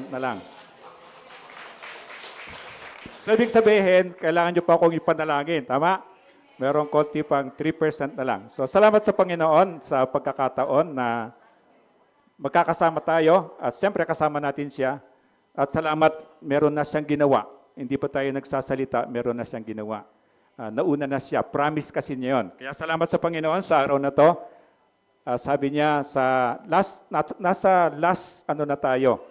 na lang. So, ibig sabihin, kailangan nyo pa akong ipanalangin. Tama? Merong konti pang 3% na lang. So, salamat sa Panginoon sa pagkakataon na magkakasama tayo. At siyempre, kasama natin siya. At salamat, meron na siyang ginawa. Hindi pa tayo nagsasalita, meron na siyang ginawa. Nauna na siya. Promise kasi niya yun. Kaya salamat sa Panginoon sa araw na to. Sabi niya sa nasa last na tayo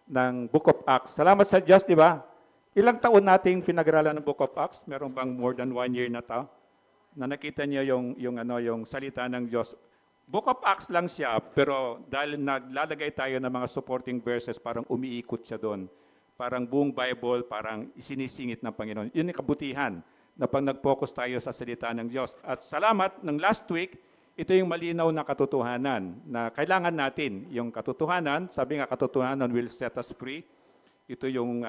ng Book of Acts. Salamat sa Diyos, di ba? Ilang taon nating pinag-aralan ng Book of Acts? Meron bang more than 1 year na to? Na nakita niyo yung salita ng Diyos. Book of Acts lang siya, pero dahil naglalagay tayo ng mga supporting verses, parang umiikot siya doon. Parang buong Bible, parang isinisingit ng Panginoon. Yun yung kabutihan na pag nag-focus tayo sa salita ng Diyos. At salamat, ng last week, ito yung malinaw na katotohanan na kailangan natin. Yung katotohanan, sabi nga katotohanan will set us free. Ito yung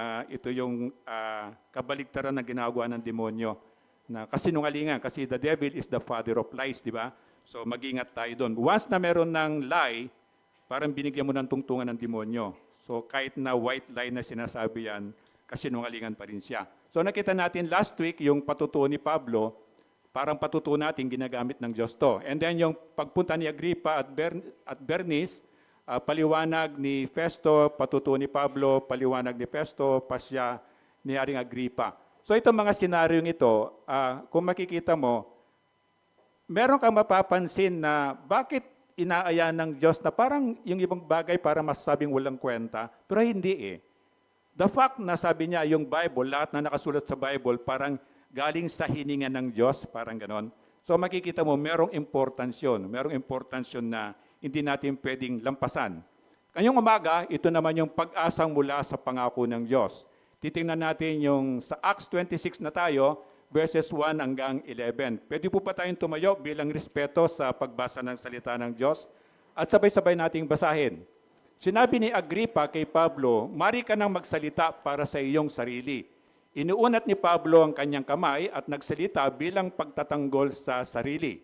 kabaligtaran na ginagawa ng demonyo. Na kasinungalingan, kasi the devil is the father of lies, di ba? So mag-ingat tayo doon. Once na meron ng lie, parang binigyan mo ng tungtungan ng demonyo. So kahit na white lie na sinasabi yan, kasinungalingan pa rin siya. So nakita natin last week yung patutuo ni Pablo, parang patutuo natin ginagamit ng Diyos to. And then yung pagpunta ni Agrippa at Bernice, paliwanag ni Festo, patutuo ni Pablo, paliwanag ni Festo, pasya ni Haring Agrippa. So itong mga senaryong ito, kung makikita mo, meron kang mapapansin na bakit inaaya ng Diyos na parang yung ibang bagay para masasabing walang kwenta, pero hindi eh. The fact na sabi niya yung Bible, lahat na nakasulat sa Bible, parang galing sa hininga ng Diyos, parang ganon. So makikita mo, merong importance yun. Merong importance yun na hindi natin pwedeng lampasan. Ngayong umaga, ito naman yung pag-asang mula sa pangako ng Diyos. Titingnan natin yung sa Acts 26 na tayo, verses 1 hanggang 11. Pwede po pa tayong tumayo bilang respeto sa pagbasa ng salita ng Diyos at sabay-sabay nating basahin. Sinabi ni Agrippa kay Pablo, "Mari ka nang magsalita para sa iyong sarili." Inuunat ni Pablo ang kanyang kamay at nagsalita bilang pagtatanggol sa sarili.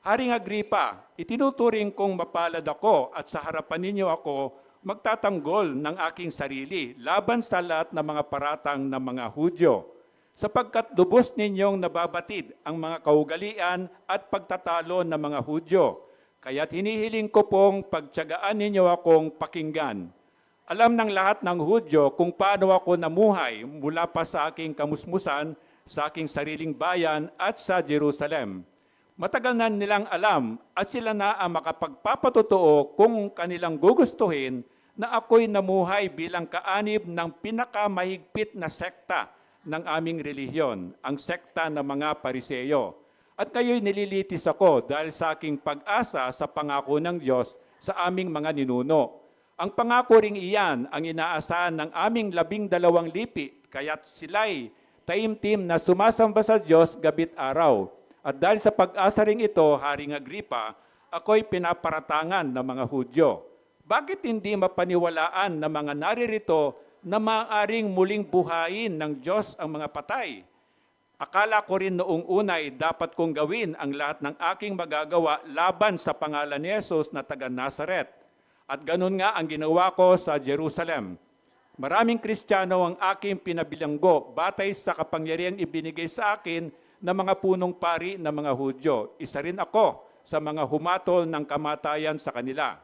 "Haring Agrippa, itinuturing kong mapalad ako at sa harapan ninyo ako magtatanggol ng aking sarili laban sa lahat ng mga paratang ng mga Hudyo, sapagkat lubos ninyong nababatid ang mga kaugalian at pagtatalo ng mga Hudyo. Kaya't hinihiling ko pong pagtiyagaan ninyo akong pakinggan. Alam ng lahat ng Hudyo kung paano ako namuhay mula pa sa aking kamusmusan, sa aking sariling bayan at sa Jerusalem. Matagal na nilang alam at sila na ang makapagpapatotoo kung kanilang gugustuhin na ako'y namuhay bilang kaanib ng pinakamahigpit na sekta ng aming relihiyon, ang sekta ng mga Pariseyo. At kayo'y nililitis ako dahil sa aking pag-asa sa pangako ng Diyos sa aming mga ninuno. Ang pangako ring iyan ang inaasahan ng aming 12 lipi, kaya't sila'y taimtim na sumasamba sa Diyos gabit araw. At dahil sa pag-asa ring ito, Haring Agrippa, ako'y pinaparatangan ng mga Hudyo. Bakit hindi mapaniwalaan ng mga naririto na maaaring muling buhayin ng Diyos ang mga patay? Akala ko rin noong unay dapat kong gawin ang lahat ng aking magagawa laban sa pangalan ni Jesus na taga Nazaret. At ganun nga ang ginawa ko sa Jerusalem. Maraming Kristiyano ang aking pinabilanggo batay sa kapangyarihang ibinigay sa akin ng mga punong pari ng mga Hudyo. Isa rin ako sa mga humatol ng kamatayan sa kanila.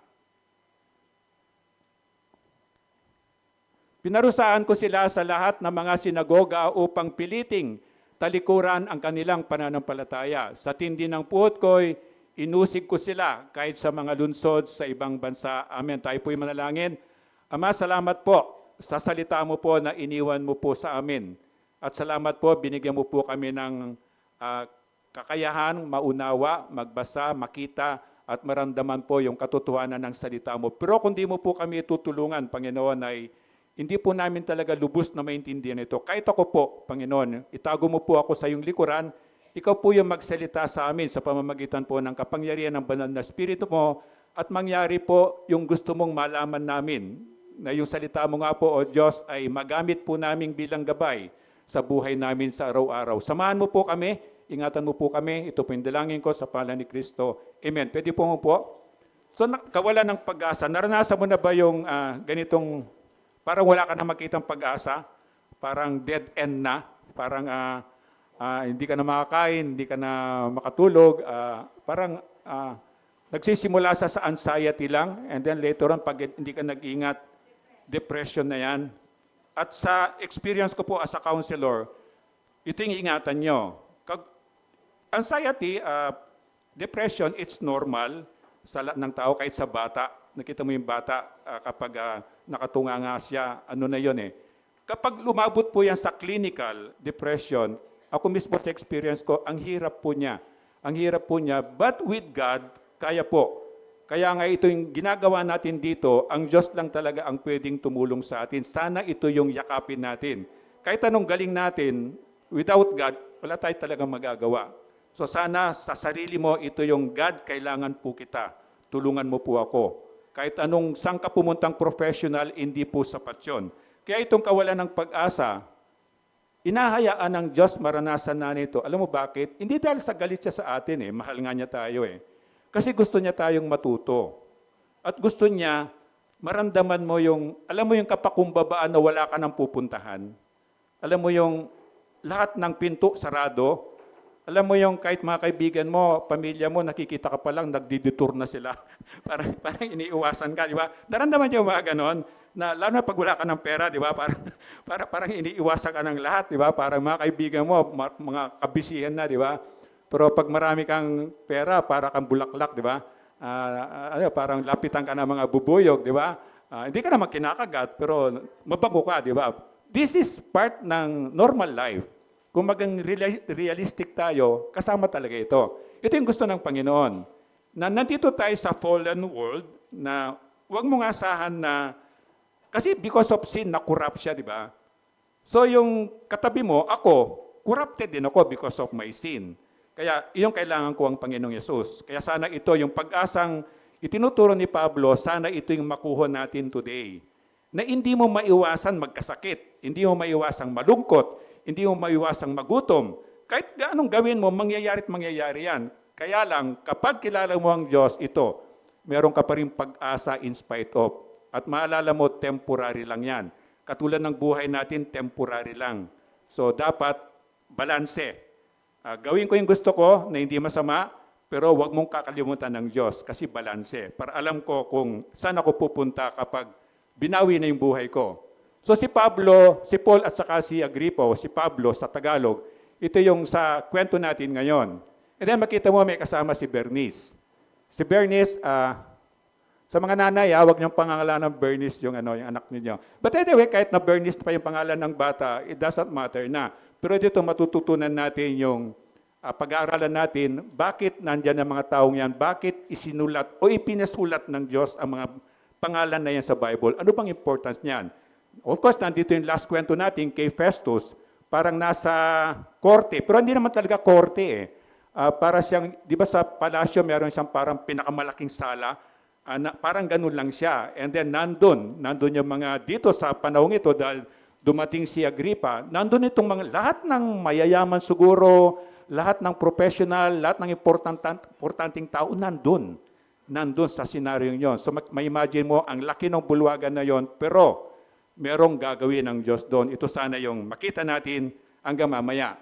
Pinarusahan ko sila sa lahat ng mga sinagoga upang piliting talikuran ang kanilang pananampalataya. Sa tindi ng puot ko'y inusig ko sila kahit sa mga lunsod sa ibang bansa. Amen. Tayo po'y manalangin. Ama, salamat po sa salita mo po na iniwan mo po sa amin. At salamat po, binigyan mo po kami ng kakayahan, maunawa, magbasa, makita, at maramdaman po yung katotohanan ng salita mo. Pero kung di mo po kami tutulungan, Panginoon, ay hindi po namin talaga lubos na maintindihan ito. Kahit ako po, Panginoon, itago mo po ako sa iyong likuran, ikaw po yung magsalita sa amin sa pamamagitan po ng kapangyarihan ng banal na Espiritu mo at mangyari po yung gusto mong malaman namin na yung salita mo nga po, O Diyos, ay magamit po namin bilang gabay sa buhay namin sa araw-araw. Samahan mo po kami, ingatan mo po kami, ito po yung dalangin ko sa pangalan ni Kristo. Amen. Pwede po. So, kawalan ng pag-asa, naranasan mo na ba yung ganitong parang wala ka na makitang pag-asa, parang dead end na, parang hindi ka na makakain, hindi ka na makatulog, parang nagsisimula sa anxiety lang, and then later on, pag hindi ka nag-ingat, depression na yan. At sa experience ko po as a counselor, ito yung ingatan nyo. Anxiety, depression, it's normal sa lahat ng tao, kahit sa bata. Nakita mo yung bata, kapag nakatunga nga siya, ano na yun eh. Kapag lumabot po yan sa clinical depression, ako mismo sa experience ko, ang hirap po niya. Ang hirap po niya, but with God, kaya po. Kaya nga ito yung ginagawa natin dito, ang Diyos lang talaga ang pwedeng tumulong sa atin. Sana ito yung yakapin natin. Kahit anong galing natin, without God, wala tayo talagang magagawa. So sana sa sarili mo, ito yung God, kailangan po kita. Tulungan mo po ako. Kahit anong saan ka pumuntang professional, hindi po sapat yun. Kaya itong kawalan ng pag-asa, inahayaan ng Diyos maranasan na nito. Alam mo bakit? Hindi dahil sa galit siya sa atin eh. Mahal nga niya tayo eh. Kasi gusto niya tayong matuto. At gusto niya, maramdaman mo yung, alam mo yung kapakumbabaan na wala ka nang pupuntahan. Alam mo yung lahat ng pinto sarado. Alam mo yung kahit mga kaibigan mo, pamilya mo, nakikita ka pa lang, nagdidetour na sila. parang iniiwasan ka, di ba? Naramdaman niyo mga ganon, na lalo na pag wala ka ng pera, di ba? Parang iniiwasan ka ng lahat, di ba? Parang mga kaibigan mo, mga kabisihan na, di ba? Pero pag marami kang pera, para kang bulaklak, di ba? Parang lapitan ka ng mga bubuyog, di ba? Hindi ka naman kinakagat, pero mabago ka, di ba? This is part ng normal life. Kung magang realistic tayo, kasama talaga ito. Ito yung gusto ng Panginoon. Na nandito tayo sa fallen world, na huwag mong asahan na, kasi because of sin, na-corrupt siya, di ba? So yung katabi mo, ako, corrupted din ako because of my sin. Kaya iyong kailangan ko ang Panginoong Yesus. Kaya sana ito, yung pag-asang itinuturo ni Pablo, sana ito yung makuha natin today. Na hindi mo maiwasan magkasakit, hindi mo maiwasang malungkot, hindi mo maiwasang magutom. Kahit anong gawin mo, mangyayari at mangyayari yan. Kaya lang, kapag kilala mo ang Diyos, ito, meron ka pa rin pag-asa in spite of. At maalala mo, temporary lang yan. Katulad ng buhay natin, temporary lang. So dapat, balanse. Gawin ko yung gusto ko na hindi masama, pero huwag mong kakalimutan ng Diyos kasi balanse. Para alam ko kung saan ako pupunta kapag binawi na yung buhay ko. So si Pablo, si Paul at saka si Agripa, si Pablo sa Tagalog, ito yung sa kwento natin ngayon. And then makita mo may kasama si Bernice. Si Bernice, sa mga nanay, huwag niyong pangalan ng Bernice yung anak niyo. But anyway, kahit na Bernice pa yung pangalan ng bata, it doesn't matter na. Pero dito matututunan natin yung pag-aaralan natin, bakit nandyan ang mga taong yan, bakit isinulat o ipinasulat ng Diyos ang mga pangalan na yan sa Bible. Ano bang importance niyan? Of course, nandito yung last kwento natin kay Festus, parang nasa korte, pero hindi naman talaga korte eh. Para siyang, di ba sa palasyo meron siyang parang pinakamalaking sala, parang ganun lang siya. And then nandun yung mga dito sa panahong ito dahil dumating si Agripa, nandun itong mga, lahat ng mayayaman siguro, lahat ng professional, lahat ng importanteng tao, nandun sa senaryo yon. So may imagine mo, ang laki ng bulwagan na yon, pero merong gagawin ng Diyos doon. Ito sana yung makita natin hanggang mamaya.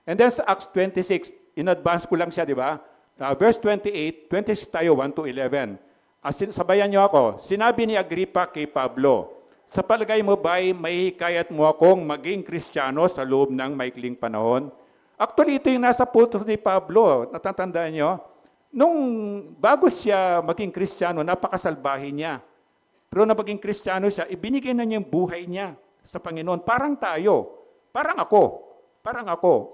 And then sa Acts 26, in advance ko lang siya, di ba? Verse 28, 26 tayo, 1 to 11. Sabayan niyo ako. Sinabi ni Agripa kay Pablo, sa palagay mo ba'y may hikayat mo akong maging Kristiyano sa loob ng maikling panahon? Actually, ito yung nasa puso ni Pablo. Natatandaan niyo? Nung bago siya maging Kristiyano, napakasalbahin niya. Pero na maging Kristiyano siya, ibinigay na niya yung buhay niya sa Panginoon. Parang tayo. Parang ako.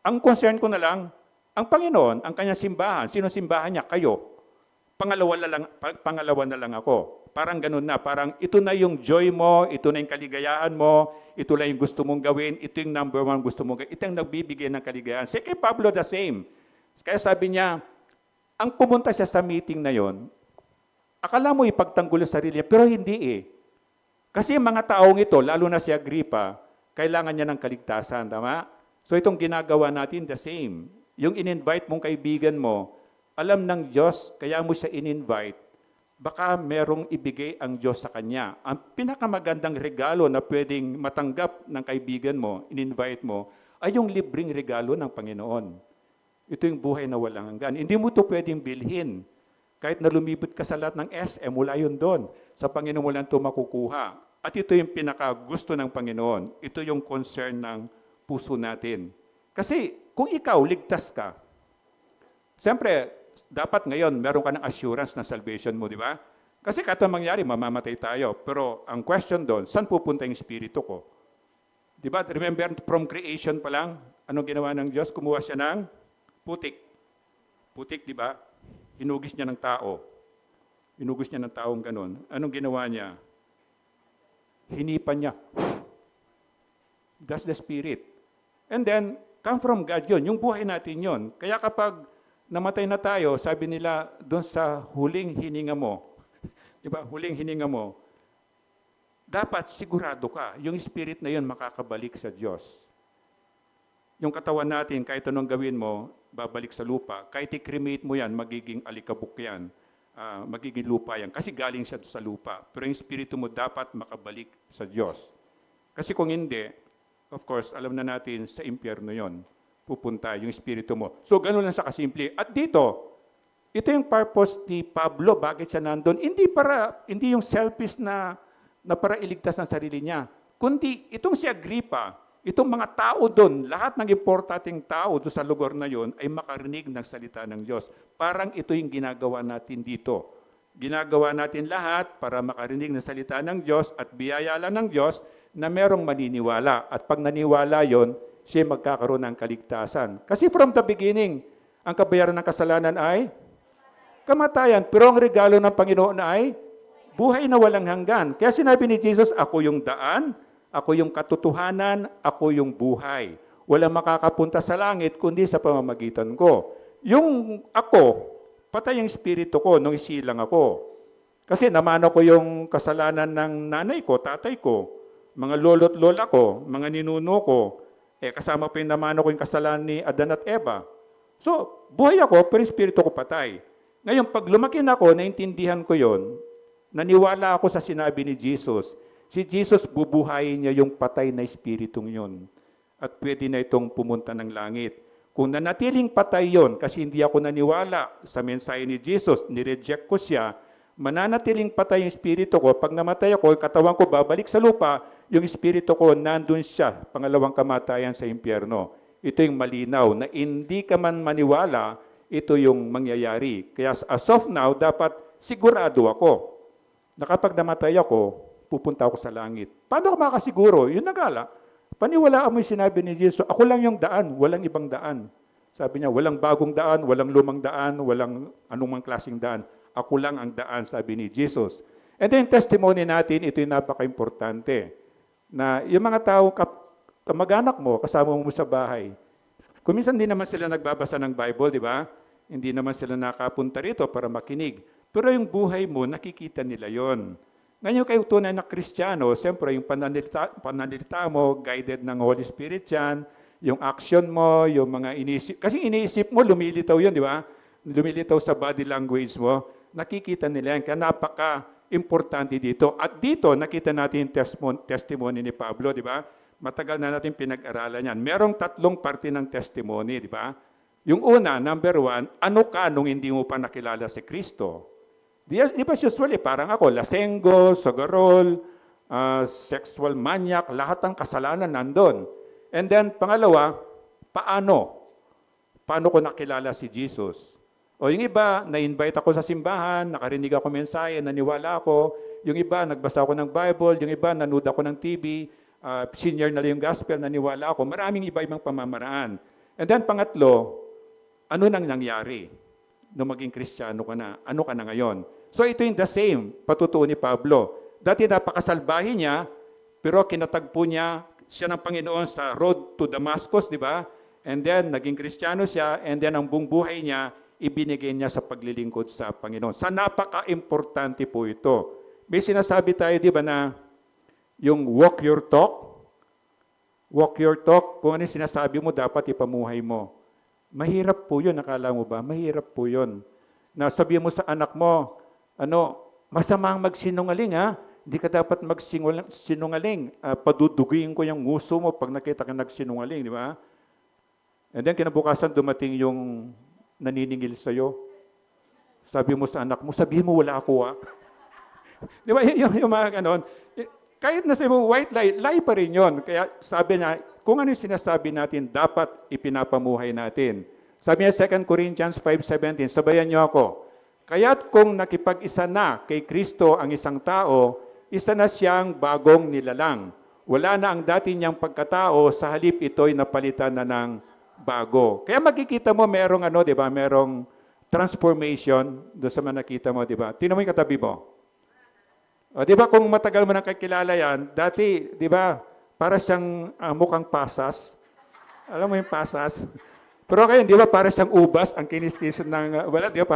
Ang concern ko na lang, ang Panginoon, ang kanyang simbahan. Sino simbahan niya? Kayo. Pangalawa na lang ako. Parang ganun na. Parang ito na yung joy mo, ito na yung kaligayahan mo, ito na yung gusto mong gawin, ito yung number one gusto mong gawin. Ito yung nagbibigay ng kaligayahan. Si kay Pablo the same. Kaya sabi niya, ang pumunta siya sa meeting na yon, akala mo ipagtanggol yung sarili niya, pero hindi eh. Kasi yung mga taong ito, lalo na si Agripa, kailangan niya ng kaligtasan, tama? So itong ginagawa natin, the same. Yung in-invite mong kaibigan mo, alam ng Diyos, kaya mo siya in-invite baka merong ibigay ang Diyos sa kanya. Ang pinakamagandang regalo na pwedeng matanggap ng kaibigan mo, in-invite mo, ay yung libreng regalo ng Panginoon. Ito yung buhay na walang hanggan. Hindi mo ito pwedeng bilhin. Kahit na lumibot ka sa lahat ng SM, wala yun doon. Sa Panginoon mo lang ito makukuha. At ito yung pinakagusto ng Panginoon. Ito yung concern ng puso natin. Kasi kung ikaw, ligtas ka, siyempre, dapat ngayon, meron ka ng assurance na salvation mo, di ba? Kasi kahit ang mangyari, mamamatay tayo. Pero ang question doon, saan pupunta yung spirito ko? Di ba? Remember, from creation pa lang, anong ginawa ng Diyos? Kumuha siya ng putik. Putik, di ba? Hinugis niya ng tao. Hinugis niya ng taong ganun. Anong ginawa niya? Hinipan niya. That's the spirit. And then, come from God yun. Yung buhay natin yun. Kaya kapag namatay na tayo, sabi nila doon sa huling hininga mo, di ba? Huling hininga mo, dapat sigurado ka, yung spirit na yun makakabalik sa Diyos. Yung katawan natin, kahit anong gawin mo, babalik sa lupa. Kahit i-cremate mo yan, magiging alikabok yan. Magiging lupa yan. Kasi galing siya sa lupa. Pero yung spirito mo dapat makabalik sa Diyos. Kasi kung hindi, of course, alam na natin sa impyerno yon pupunta yung spirito mo. So, ganun lang sa kasimple. At dito, ito yung purpose ni Pablo, bakit siya nandun. Hindi yung selfish na para iligtas ang sarili niya. Kundi, itong si Agrippa, itong mga tao doon, lahat ng importanteng tao doon sa lugar na yon ay makarinig ng salita ng Diyos. Parang ito yung ginagawa natin dito. Ginagawa natin lahat para makarinig ng salita ng Diyos at biyaya lang ng Diyos na merong maniniwala. At pag naniwala yon, siya magkakaroon ng kaligtasan. Kasi from the beginning, ang kabayaran ng kasalanan ay kamatayan. Pero ang regalo ng Panginoon ay buhay na walang hanggan. Kaya sinabi ni Jesus, ako yung daan, ako yung katotohanan, ako yung buhay. Walang makakapunta sa langit kundi sa pamamagitan ko. Yung ako, patay yung espiritu ko nung isilang ako. Kasi namano ko yung kasalanan ng nanay ko, tatay ko, mga lolo't lola ko, mga ninuno ko. Kasama pa yung namano ko yung kasalanan ni Adan at Eva. So, buhay ako, pero yung espiritu ko patay. Ngayon, pag lumaki na ako, naintindihan ko yon, naniwala ako sa sinabi ni Jesus. Si Jesus, bubuhayin niya yung patay na espiritong yon. At pwede na itong pumunta ng langit. Kung nanatiling patay yon, kasi hindi ako naniwala sa mensahe ni Jesus, nireject ko siya, mananatiling patay yung espiritu ko, pag namatay ako, yung katawan ko babalik sa lupa, yung espiritu ko nandun siya, pangalawang kamatayan sa impyerno. Ito yung malinaw, na hindi ka man maniwala, ito yung mangyayari. Kaya as of now, dapat sigurado ako na kapag namatay ako, pupunta ako sa langit. Paano ka makasiguro? Yun nagala. Paniwalaan mo yung sinabi ni Jesus, ako lang yung daan, walang ibang daan. Sabi niya, walang bagong daan, walang lumang daan, walang anumang klaseng daan. Ako lang ang daan, sabi ni Jesus. And then testimony natin, ito yung napaka-importante. Na yung mga tao, kamag-anak mo, kasama mo sa bahay, kung minsan hindi naman sila nagbabasa ng Bible, di ba? Hindi naman sila nakapunta rito para makinig. Pero yung buhay mo, nakikita nila yon. Ngayon kayo tunay na Kristiyano, siyempre yung pananalita mo, guided ng Holy Spirit yan, yung action mo, yung mga iniisip. Kasi iniisip mo, lumilitaw yun, di ba? Lumilitaw sa body language mo. Nakikita nila yan. Kaya napaka-importante dito. At dito, nakita natin yung testimony ni Pablo, di ba? Matagal na natin pinag-aralan yan. Merong 3 parte ng testimony, di ba? Yung una, number 1, ano ka nung hindi mo pa nakilala si Kristo? Di ba usually, parang ako, lasenggo, sagarol, sexual maniac, lahat ng kasalanan nandun. And then, pangalawa, paano? Paano ko nakilala si Jesus? O yung iba, na-invite ako sa simbahan, nakarinig ako mensahe, naniwala ako. Yung iba, nagbasa ako ng Bible. Yung iba, nanood ako ng TV. Senior na yung gospel, naniwala ako. Maraming iba-ibang pamamaraan. And then, pangatlo, ano nang nangyari nung maging Kristiyano ka na? Ano ka na ngayon? So ito yung the same, patutuo ni Pablo. Dati napakasalbahin niya, pero kinatagpo niya siya ng Panginoon sa road to Damascus, di ba? And then, naging Kristiyano siya, and then ang buong buhay niya, ibinigay niya sa paglilingkod sa Panginoon. Sa napaka-importante po ito. May sinasabi tayo, di ba, na yung walk your talk, kung ano yung sinasabi mo, dapat ipamuhay mo. Mahirap po yun, nakala mo ba? Mahirap po yun. Na sabihin mo sa anak mo, Masamang magsinungaling, ha? Hindi ka dapat magsinungaling. Paduduguin ko yung nguso mo pag nakita ka nagsinungaling, di ba? And then kinabukasan dumating yung naniningil sa'yo. Sabi mo sa anak mo, sabihin mo wala ako, ha? Di ba? Yung mga ganon. Kahit na sabi mo white lie, lie pa rin yun. Kaya sabi niya, kung ano yung sinasabi natin, dapat ipinapamuhay natin. Sabi niya 2 Corinthians 5:17, sabayan niyo ako. Kaya't kung nakipag-isa na kay Kristo ang isang tao, isa na siyang bagong nilalang. Wala na ang dati niyang pagkatao, sa halip ito'y napalitan na ng bago. Kaya makikita mo merong ano, 'di ba? Merong transformation doon sa mga nakita mo, 'di ba? Tingnan mo 'yung katabi mo. O, 'di ba kung matagal mo nang kakilala 'yan, dati, 'di ba, para siyang mukhang pasas. Alam mo 'yung pasas? Pero ngayon, 'di ba, para siyang ubas, ang kinis-kinis ng wala, 'di ba?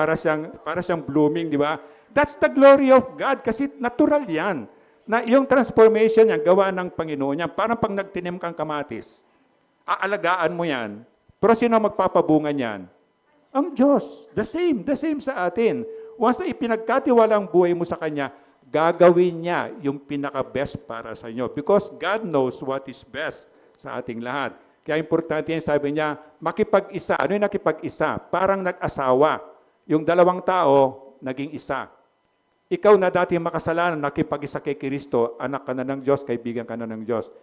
Para siyang blooming, 'di ba? That's the glory of God kasi natural 'yan. Na yung transformation niya gawa ng Panginoon niya. Parang pag nagtinim kang kamatis, aalagaan mo 'yan. Pero sino magpapabunga niyan? Ang Diyos. The same sa atin. Once na ipinagkatiwala ang buhay mo sa Kanya, gagawin niya yung pinaka-best para sa inyo. Because God knows what is best sa ating lahat. Kaya importante yan, sabi niya, makipag-isa. Ano yung nakipag-isa? Parang nag-asawa. Yung dalawang tao, naging isa. Ikaw na dati makasalanan, nakipag-isa kay Kristo, anak ka na ng Diyos, kaibigan ka na ng Diyos.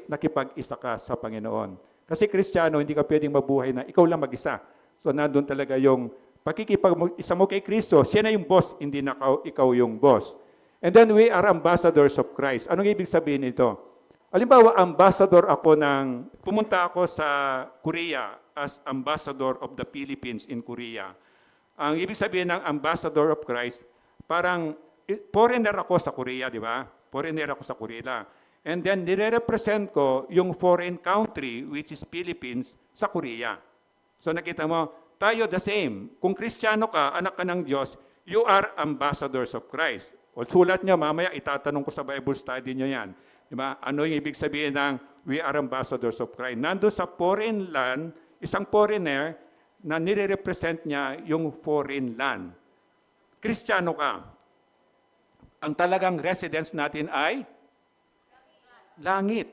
Nakipag-isa ka sa Panginoon. Kasi Kristiyano, hindi ka pwedeng mabuhay na ikaw lang mag-isa. So nandun talaga yung pakikipag-isa mo kay Kristo, siya na yung boss, hindi na ikaw yung boss. And then we are ambassadors of Christ. Anong ibig sabihin nito? Halimbawa, ambassador ako pumunta ako sa Korea as ambassador of the Philippines in Korea. Ang ibig sabihin ng ambassador of Christ, parang foreigner ako sa Korea, di ba? Foreigner ako sa Korea. And then, nire-represent ko yung foreign country, which is Philippines, sa Korea. So nakita mo, tayo the same. Kung Kristiyano ka, anak ka ng Diyos, you are ambassadors of Christ. O sulat nyo, mamaya itatanong ko sa Bible study nyo yan. Diba? Ano yung ibig sabihin ng we are ambassadors of Christ? Nando sa foreign land, isang foreigner na nire-represent niya yung foreign land. Kristiyano ka. Ang talagang residence natin ay langit.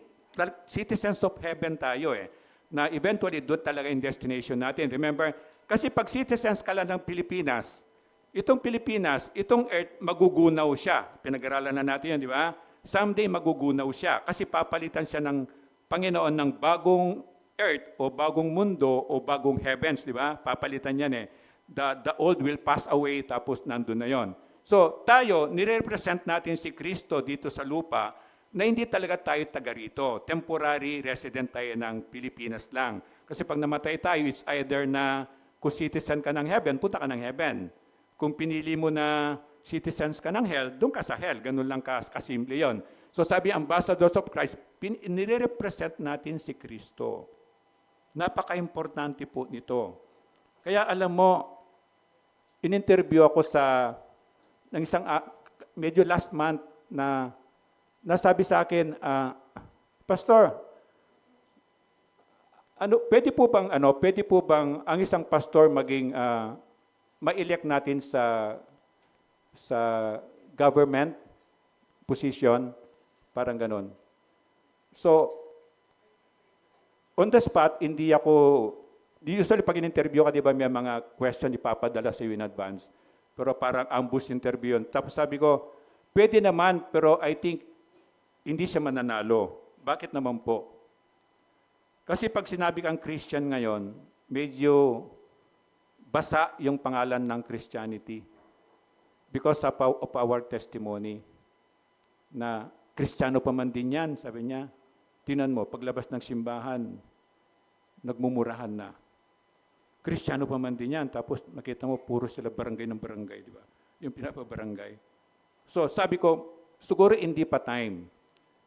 Citizens of heaven tayo eh. Na eventually doon talaga yung destination natin. Remember, kasi pag citizens ka lang ng Pilipinas, itong Pilipinas, itong earth, magugunaw siya. Pinag-aralan na natin yan, di ba? Someday magugunaw siya kasi papalitan siya ng Panginoon ng bagong earth o bagong mundo o bagong heavens, di ba? Papalitan yan eh. The old will pass away tapos nandun na yon. So tayo, nire-represent natin si Kristo dito sa lupa na hindi talaga tayo taga rito. Temporary resident tayo ng Pilipinas lang. Kasi pag namatay tayo, it's either na kung citizen ka ng heaven, punta ka ng heaven. Kung pinili mo na citizens ka ng hell, doon ka sa hell. Ganun lang kasimple yon. So sabi, ambassadors of Christ, nire-represent natin si Kristo. Napaka-importante po nito. Kaya alam mo, in-interview ako ng isang, medyo last month na nasabi sa akin, Pastor, pwede po bang ang isang pastor maging ma-elect natin sa government position, parang ganon. So, on the spot, usually pag in-interview ka, di ba, may mga question ipapadala sa iyo in advance. Pero parang ambush interview yun. Tapos sabi ko, pwede naman, pero I think hindi siya mananalo. Bakit naman po? Kasi pag sinabi kang Christian ngayon, medyo basa yung pangalan ng Christianity. Because of our testimony, na Kristiyano pa man din yan, sabi niya. Tinan mo, paglabas ng simbahan, nagmumurahan na. Kristiyano pa man din yan, tapos nakita mo, puro sila barangay ng barangay, di ba? Yung pinapabarangay. So sabi ko, siguro hindi pa time.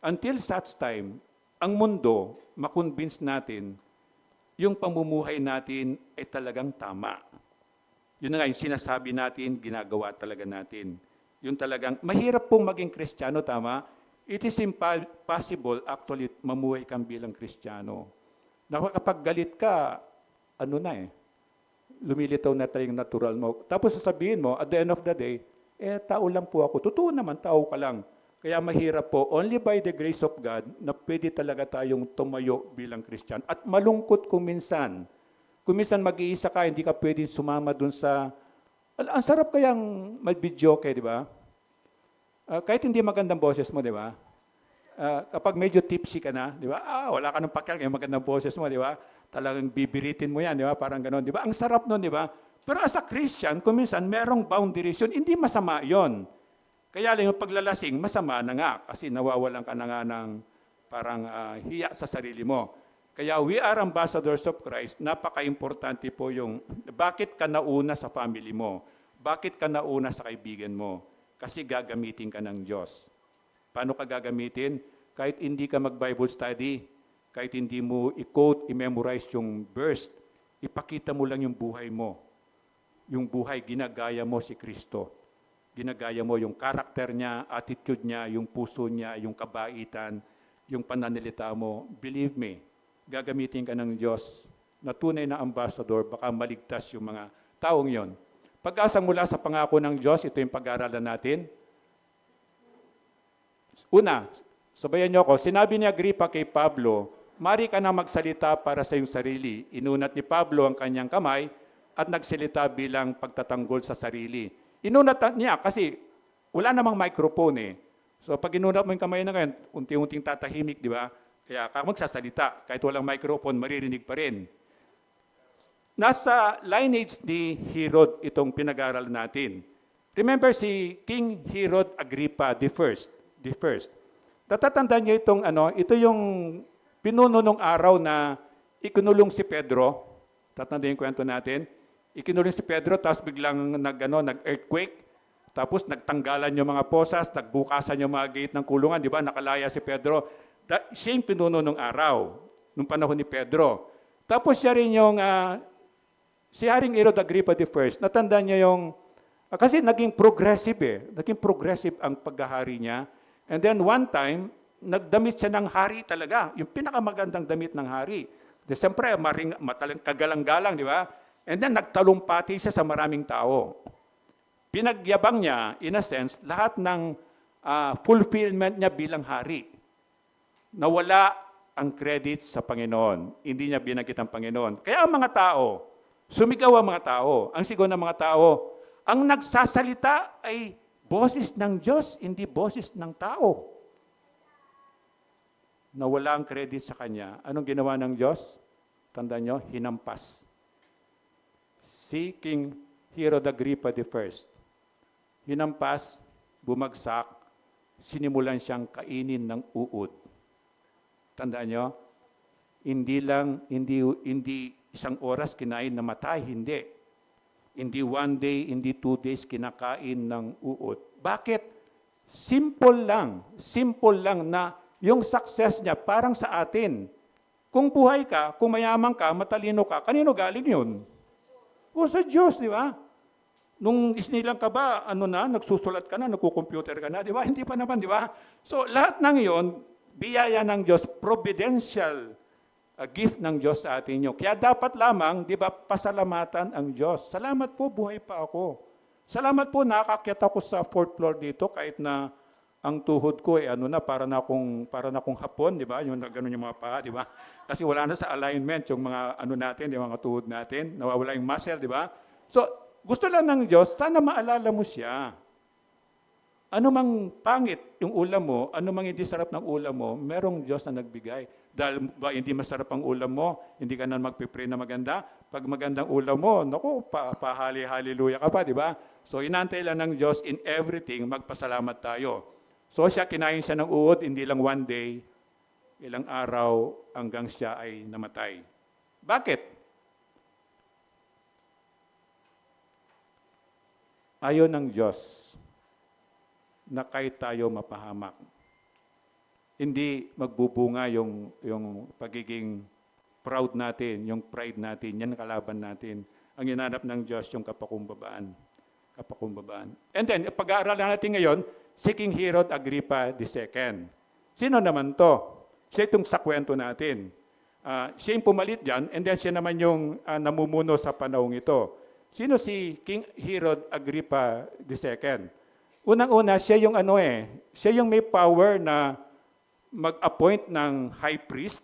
Until such time, ang mundo, makonvince natin, yung pamumuhay natin ay talagang tama. Yun na nga, yung sinasabi natin, ginagawa talaga natin. Yung talagang, mahirap pong maging Kristiyano, tama? It is impossible, actually, mamuhay kang bilang Kristiyano. Kapag galit ka, lumilitaw na tayong natural mo. Tapos sasabihin mo, at the end of the day, Tao lang po ako. Totoo naman, tao ka lang. Kaya mahirap po, only by the grace of God, na pwede talaga tayong tumayo bilang Christian. At malungkot kung minsan mag-iisa ka, hindi ka pwedeng sumama dun sa, ang sarap kayang mag-videoke, di ba? Kahit hindi magandang boses mo, di ba? Kapag medyo tipsy ka na, di ba? Wala ka ng pakialam, yung magandang boses mo, di ba? Talagang bibiritin mo yan, di ba? Parang gano'n, di ba? Ang sarap nun, di ba? Pero as a Christian, kung minsan merong boundaries yun, hindi masama yon. Kaya lang yung paglalasing, masama na nga kasi nawawalan ka na nga ng parang hiya sa sarili mo. Kaya we are ambassadors of Christ, napaka-importante po yung bakit ka nauna sa family mo, bakit ka nauna sa kaibigan mo, kasi gagamitin ka ng Diyos. Paano ka gagamitin? Kahit hindi ka mag-Bible study, kahit hindi mo i-quote, i-memorize yung verse, ipakita mo lang yung buhay mo. Yung buhay, ginagaya mo si Kristo. Ginagaya mo yung karakter niya, attitude niya, yung puso niya, yung kabaitan, yung pananalita mo. Believe me, gagamitin ka ng Diyos na tunay na ambassador, baka maligtas yung mga taong yon. Pag-asa mula sa pangako ng Diyos, ito yung pag-aaralan natin. Una, sabayan niyo ako, sinabi ni Agripa kay Pablo, mari ka na magsalita para sa iyong sarili. Inunat ni Pablo ang kanyang kamay at nagsalita bilang pagtatanggol sa sarili. Inunat niya kasi wala namang microphone eh. So pag inunat mo yung kamay na ngayon, unti-unting tatahimik, di ba? Kaya magsasalita, kahit walang microphone, maririnig pa rin. Nasa lineage ni Herod itong pinag-aaral natin. Remember si King Herod Agrippa the first. Tatatandaan niyo ito yung pinuno nung araw na ikinulong si Pedro. Tatandaan yung kwento natin. Ikinulong si Pedro, tapos biglang nag-earthquake, tapos nagtanggalan yung mga posas, nagbukasan yung mga gate ng kulungan, di ba? Nakalaya si Pedro. Siya yung pinuno nung araw, nung panahon ni Pedro. Tapos siya rin yung, si Haring Herod Agrippa I, natandaan niya yung, kasi naging progressive ang paghahari niya. And then one time, nagdamit siya ng hari talaga, yung pinakamagandang damit ng hari. Siyempre, matalang kagalang-galang, di ba? And then nagtalumpati siya sa maraming tao. Pinagyabang niya, in a sense, lahat ng fulfillment niya bilang hari. Nawala ang credit sa Panginoon. Hindi niya binanggit ang Panginoon. Kaya ang mga tao, sumigaw ang mga tao. Ang sigaw ng mga tao, ang nagsasalita ay boses ng Diyos, hindi boses ng tao. Nawala ang credit sa kanya. Anong ginawa ng Diyos? Tandaan niyo, hinampas. Si King Herod Agrippa I. Hinampas, bumagsak, sinimulan siyang kainin ng uod. Tandaan nyo, hindi isang oras kinain na matay, hindi. Hindi 1 day, hindi 2 days kinakain ng uod. Bakit? Simple lang na yung success niya parang sa atin. Kung buhay ka, kung mayaman ka, matalino ka, kanino galing yun? O sa Diyos, di ba? Nung isnilang ka ba, nagsusulat ka na, nagko-computer ka na, di ba? Hindi pa naman, di ba? So, lahat ng iyon, biyaya ng Diyos, providential gift ng Diyos sa atin nyo. Kaya dapat lamang, di ba, pasalamatan ang Diyos. Salamat po, buhay pa ako. Salamat po, nakaakyat ako sa 4th floor dito, kahit na ang tuhod ko para na akong hapon, di ba? Yung gano'n yung mga paa, di ba? Kasi wala na sa alignment yung mga natin, yung mga tuhod natin, nawawala yung muscle, di ba? So, gusto lang ng Diyos, sana maalala mo siya. Ano mang pangit yung ulam mo, ano mang hindi sarap ng ulam mo, merong Diyos na nagbigay. Dahil ba hindi masarap ang ulam mo, hindi ka na magpipray na maganda. Pag magandang ulam mo, naku, hallelujah ka pa, di ba? So, inantay lang ng Diyos in everything, magpasalamat tayo. So kinain siya ng uod, hindi lang 1 day, ilang araw hanggang siya ay namatay. Bakit? Ayaw ng Diyos na kahit tayo mapahamak. Hindi magbubunga yung pagiging proud natin, yung pride natin, yan kalaban natin. Ang hinanap ng Diyos yung kapakumbabaan. And then, pag-aaralan natin ngayon, si King Herod Agrippa II. Sino naman to? Siya itong sa kwento natin. Siya yung pumalit dyan, and then siya naman yung namumuno sa panahong ito. Sino si King Herod Agrippa II? Unang-una, siya yung siya yung may power na mag-appoint ng high priest.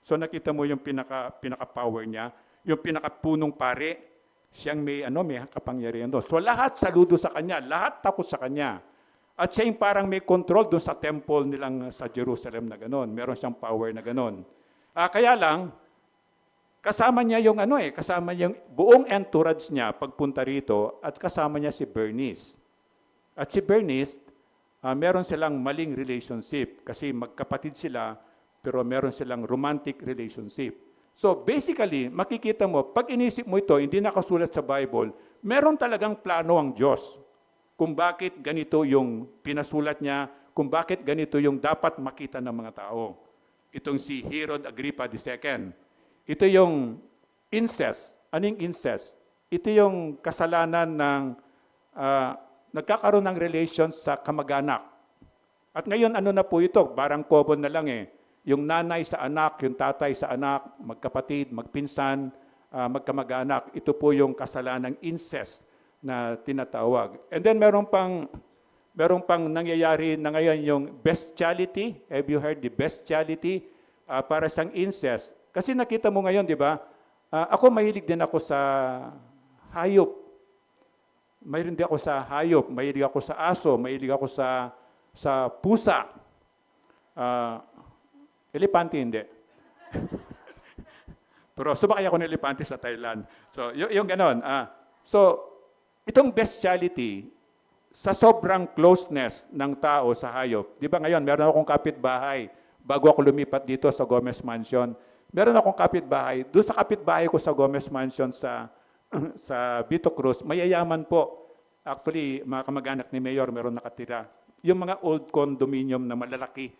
So nakita mo yung pinaka-power niya, yung pinaka-punong pare, siyang may kapangyarihan doon. So lahat saludo sa kanya, lahat takot sa kanya. At siya yung parang may control doon sa temple nilang sa Jerusalem na gano'n. Meron siyang power na gano'n. Kaya lang, kasama niya yung kasama niya yung buong entourage niya pagpunta rito at kasama niya si Bernice. At si Bernice, meron silang maling relationship kasi magkapatid sila pero meron silang romantic relationship. So basically, makikita mo, pag inisip mo ito, hindi nakasulat sa Bible, meron talagang plano ang Diyos kung bakit ganito yung pinasulat niya, kung bakit ganito yung dapat makita ng mga tao. Itong si Herod Agrippa II. Ito yung incest. Ano yung incest? Ito yung kasalanan ng nagkakaroon ng relations sa kamag-anak. At ngayon, ano na po ito? Barang common na lang Yung nanay sa anak, yung tatay sa anak, magkapatid, magpinsan, magkamag-anak. Ito po yung kasalanang incest na tinatawag. And then meron pang nangyayari na ngayon yung bestiality. Have you heard the bestiality? Para siyang incest. Kasi nakita mo ngayon, di ba? Ako mahilig din ako sa hayop. Mahilig din ako sa hayop, mahilig ako sa aso, mahilig ako sa pusa. Elepante hindi. Pero sumakay ako ng elepante sa Thailand. So, yung ganon. So, itong bestiality, sa sobrang closeness ng tao sa hayop, di ba ngayon, meron akong kapitbahay, bago ako lumipat dito sa Gomez Mansion, meron akong kapitbahay, doon sa kapitbahay ko sa Gomez Mansion sa Vito Cruz, mayayaman po. Actually, mga kamag-anak ni Mayor, meron nakatira. Yung mga old condominium na malalaki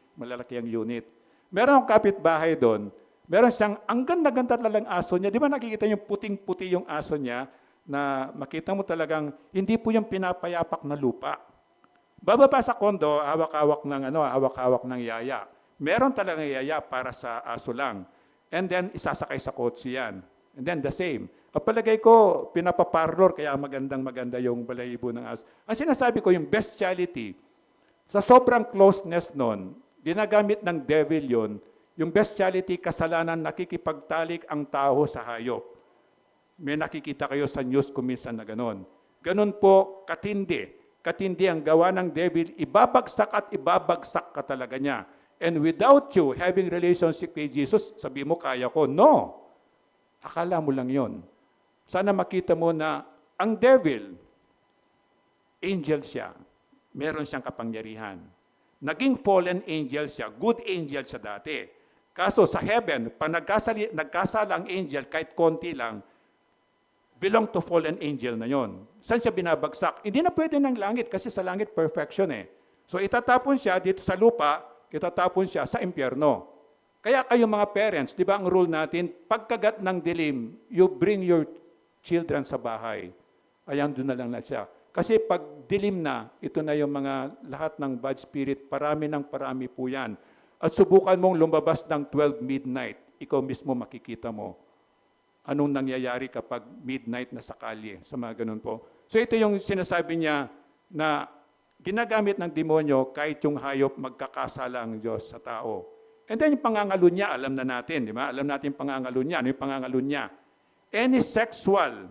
ang unit. Meron akong kapitbahay doon, meron siyang, ang ganda-ganda talagang aso niya. Di ba nakikita yung puting-puti yung aso niya, na makita mo talagang hindi po yung pinapayapak na lupa. Bababa sa kondo, hawak-hawak ng yaya. Meron talagang yaya para sa aso lang. And then, isasakay sa kotse yan. And then, the same. Kapalagay ko, pinapaparlor, kaya magandang-maganda yung balahibo ng aso. Ang sinasabi ko, yung bestiality, sa sobrang closeness nun, ginagamit ng devil yun, yung bestiality, kasalanan, nakikipagtalik ang tao sa hayop. May nakikita kayo sa news kuminsan na ganon. Ganon po, katindi. Katindi ang gawa ng devil, ibabagsak at ibabagsak ka talaga niya. And without you having relationship with Jesus, sabi mo, kaya ko. No. Akala mo lang yon. Sana makita mo na ang devil, angel siya. Meron siyang kapangyarihan. Naging fallen angel siya, good angel siya dati. Kaso sa heaven, pag nagkasala ang angel, kahit konti lang, belong to fallen angel na yon. Saan siya binabagsak? Hindi na pwede ng langit kasi sa langit perfection So itatapon siya dito sa lupa, itatapon siya sa impyerno. Kaya kayo mga parents, di ba ang rule natin, pagkagat ng dilim, you bring your children sa bahay. Ayan, doon na lang na siya. Kasi pag dilim na, ito na yung mga lahat ng bad spirit, parami po yan. At subukan mong lumabas ng 12 midnight, ikaw mismo makikita mo anong nangyayari kapag midnight na sa kalye, sa mga ganun po. So ito yung sinasabi niya na ginagamit ng demonyo kahit yung hayop magkakasala ang Diyos sa tao. And then yung pangangalo niya, alam na natin, di ba? Alam natin yung pangangalo niya. Ano yung pangangalo niya? Any sexual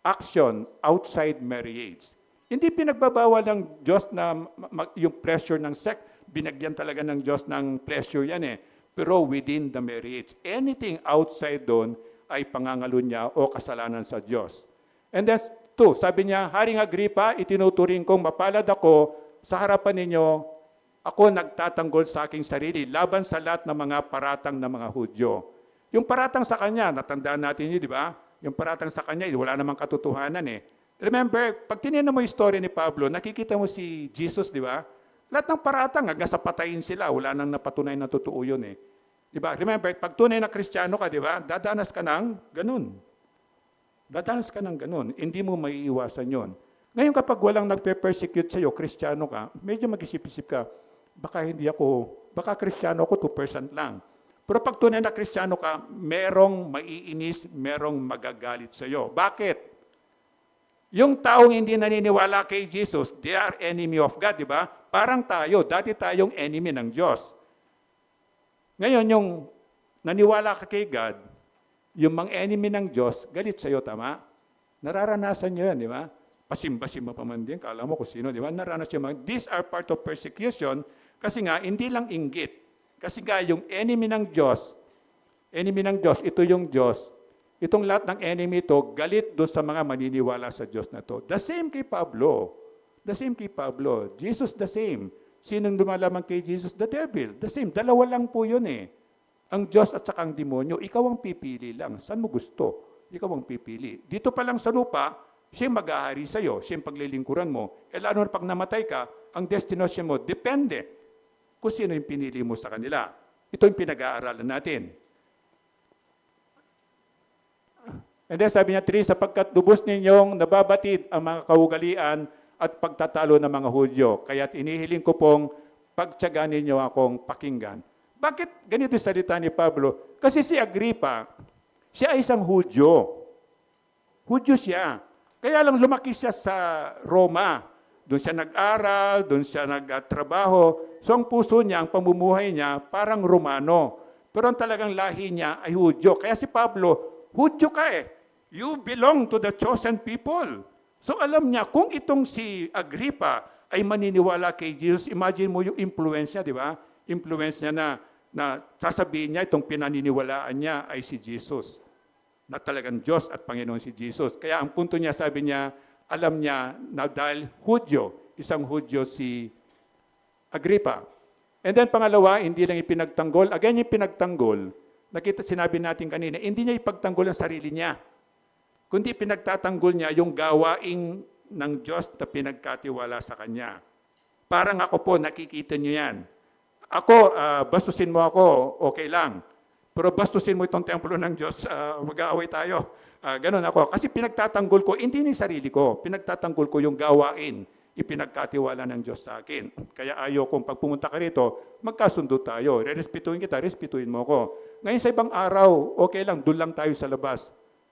action outside marriage. Hindi pinagbabawal ng Diyos na yung pleasure ng sex. Binagyan talaga ng Diyos ng pleasure yan Pero within the marriage. Anything outside doon, ay pangangalo niya o kasalanan sa Diyos. And then, sabi niya, Haring Agrippa, itinuturing kong mapalad ako sa harapan ninyo, ako nagtatanggol sa aking sarili laban sa lahat ng mga paratang ng mga Hudyo. Yung paratang sa kanya, natandaan natin yun, di ba? Yung paratang sa kanya, wala namang katotohanan Remember, pag tinignan mo yung story ni Pablo, nakikita mo si Jesus, di ba? Lahat ng paratang, hanggang sa patayin sila, wala nang napatunay na totoo yun Diba? Remember, pag tunay na Kristiyano ka, diba? Dadanas ka ng ganun. Dadanas ka ng ganun. Hindi mo maiiwasan yon. Ngayon kapag walang nagpe-persecute sa'yo, Kristiyano ka, medyo mag-isip-isip ka, baka Kristiyano ako 2% lang. Pero pag tunay na Kristiyano ka, merong maiinis, merong magagalit sa'yo. Bakit? Yung taong hindi naniniwala kay Jesus, they are enemy of God, di ba? Parang tayo, dati tayong enemy ng Diyos. Ngayon, yung naniwala ka kay God, yung mga enemy ng Diyos, galit sa'yo, tama? Nararanasan nyo yan, di ba? Pasimba-simba pa man din, kala mo kung sino, di ba? Naranasan nyo. These are part of persecution kasi nga, hindi lang inggit. Kasi nga, yung enemy ng Diyos, ito yung Diyos, itong lahat ng enemy ito, galit doon sa mga maniniwala sa Diyos na to. The same kay Pablo. The same kay Pablo. Jesus the same. Sinong lumalaman kay Jesus? The devil. The same. Dalawa lang po yun eh. Ang Diyos at saka ang demonyo, ikaw ang pipili lang. Saan mo gusto? Ikaw ang pipili. Dito pa lang sa lupa, siya mag-ahari sa'yo, siya paglilingkuran mo. E lalo na pag namatay ka, ang destination mo, depende kung sino yung pinili mo sa kanila. Ito yung pinag-aaralan natin. And then sabi niya, 3, sapagkat lubos ninyong nababatid ang mga kaugalian at pagtatalo ng mga Hudyo. Kaya't inihiling ko pong pagtiyagaan ninyo akong pakinggan. Bakit ganito yung salita ni Pablo? Kasi si Agripa, siya ay isang Hudyo. Hudyo siya. Kaya lang lumaki siya sa Roma. Doon siya nag-aral, doon siya nagtrabaho. So ang puso niya, ang pamumuhay niya, parang Romano. Pero ang talagang lahi niya ay Hudyo. Kaya si Pablo, Hudyo ka eh. You belong to the chosen people. So alam niya, kung itong si Agripa ay maniniwala kay Jesus, imagine mo yung influence niya, di ba? Influence niya na sasabihin niya, itong pinaniniwalaan niya ay si Jesus. Na talagang Diyos at Panginoon si Jesus. Kaya ang punto niya, sabi niya, alam niya na dahil Hudyo, isang Hudyo si Agripa. And then pangalawa, hindi lang ipinagtanggol. Again, yung pinagtanggol, sinabi natin kanina, hindi niya ipagtanggol ang sarili niya. Kundi pinagtatanggol niya yung gawain ng Diyos na pinagkatiwala sa Kanya. Parang ako po, nakikita niyo yan. Ako, bastusin mo ako, okay lang. Pero bastusin mo itong templo ng Diyos, mag-aaway tayo. Ganun ako. Kasi pinagtatanggol ko, hindi ni sarili ko. Pinagtatanggol ko yung gawain, ipinagkatiwala ng Diyos sa akin. Kaya ayaw kong pag pumunta ka rito, magkasundo tayo. Re-respetuhin kita, respetuhin mo ko. Ngayon sa ibang araw, okay lang, doon lang tayo sa labas.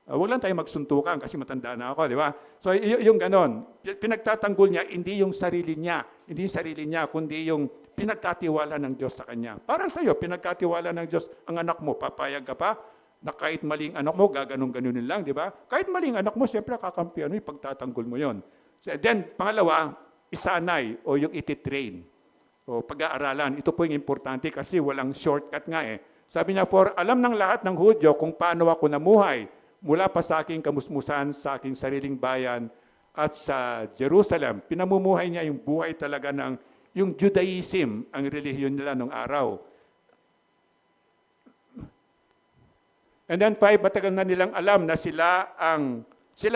Huwag lang tayo magsuntukan kasi matanda na ako, di ba? So yung ganon, pinagtatanggol niya, hindi yung sarili niya, kundi yung pinagkatiwala ng Diyos sa kanya. Parang sa'yo, pinagkatiwala ng Diyos, ang anak mo, papayag ka pa, na kahit maling anak mo, gaganong-ganunin lang, di ba? Kahit maling anak mo, siyempre kakampihan mo, pagtatanggol mo yon. So, then, pangalawa, isanay o yung ititrain o pag-aaralan. Ito po yung importante kasi walang shortcut nga eh. Sabi niya, for alam ng lahat ng Hudyo kung paano ako namuhay, mula pa sa aking kamusmusan, sa aking sariling bayan, at sa Jerusalem. Pinamumuhay niya yung buhay talaga ng yung Judaism, ang relihiyon nila nung araw. And then 5, matagal na nilang alam na sila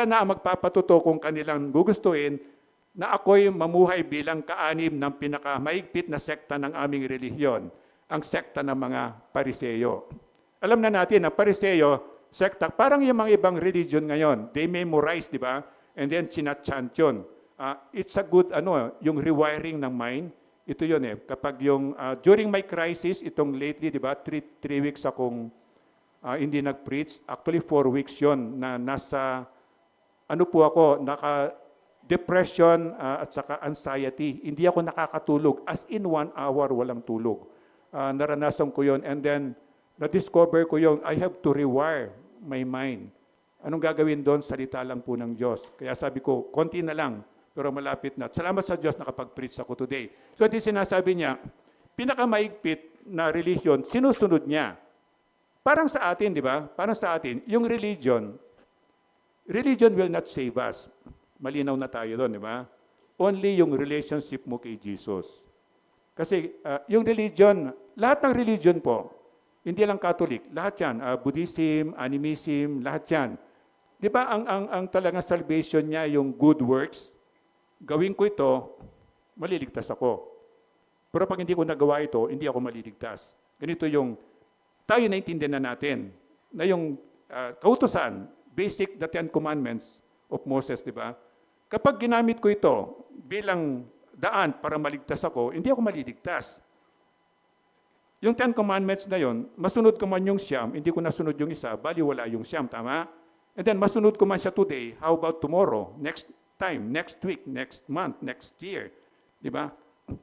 na ang magpapatuto kung kanilang gugustuhin na ako'y mamuhay bilang kaanim ng pinakamaigpit na sekta ng aming relihiyon, ang sekta ng mga Pariseyo. Alam na natin na Pariseyo, sekta, parang yung mga ibang religion ngayon, they memorize, di ba? And then chinachant yun. It's a good, yung rewiring ng mind. Ito yun eh. Kapag yung, during my crisis, itong lately, di ba, 3 weeks akong hindi nag-preach. Actually, 4 weeks yun na nasa, naka-depression at saka anxiety. Hindi ako nakakatulog. As in 1 hour, walang tulog. Naranasan ko yun. And then, na-discover ko yung, I have to rewire my mind. Anong gagawin doon? Salita lang po ng Diyos. Kaya sabi ko, konti na lang, pero malapit na. Salamat sa Diyos nakapag-preach ako today. So ito sinasabi niya, pinakamaigpit na religion, sinusunod niya. Parang sa atin, di ba? Parang sa atin, yung religion will not save us. Malinaw na tayo doon, di ba? Only yung relationship mo kay Jesus. Kasi yung religion, lahat ng religion po, hindi lang Catholic, lahat yan, Buddhism, Animism, lahat yan. Di ba ang talagang salvation niya, yung good works, gawin ko ito, maliligtas ako. Pero pag hindi ko nagawa ito, hindi ako maliligtas. Ganito yung, tayo naintindihan na natin, na yung kautusan, basic the 10 commandments of Moses, di ba? Kapag ginamit ko ito bilang daan para maligtas ako, hindi ako maliligtas. Yung 10 commandments na yon, masunod ko man yung siyam, hindi ko nasunod yung isa, bali wala yung siyam, tama? And then masunod ko man siya today, how about tomorrow, next time, next week, next month, next year? Di ba?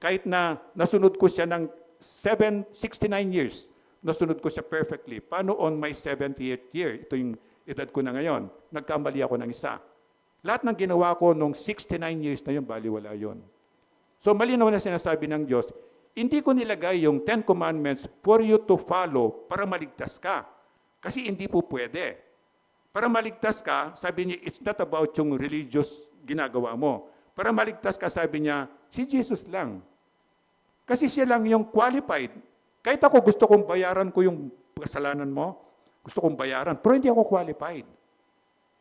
Kahit na nasunod ko siya ng 69 years, nasunod ko siya perfectly. Paano on my 70th year? Ito yung edad ko na ngayon. Nagkamali ako ng isa. Lahat ng ginawa ko nung 69 years na yun, baliwala yun. So malinaw na sinasabi ng Diyos, hindi ko nilagay yung 10 Commandments for you to follow para maligtas ka. Kasi hindi po pwede. Para maligtas ka, sabi niya, it's not about yung religious ginagawa mo. Para maligtas ka, sabi niya, si Jesus lang. Kasi siya lang yung qualified. Kahit ako gusto kong bayaran ko yung kasalanan mo, gusto kong bayaran, pero hindi ako qualified.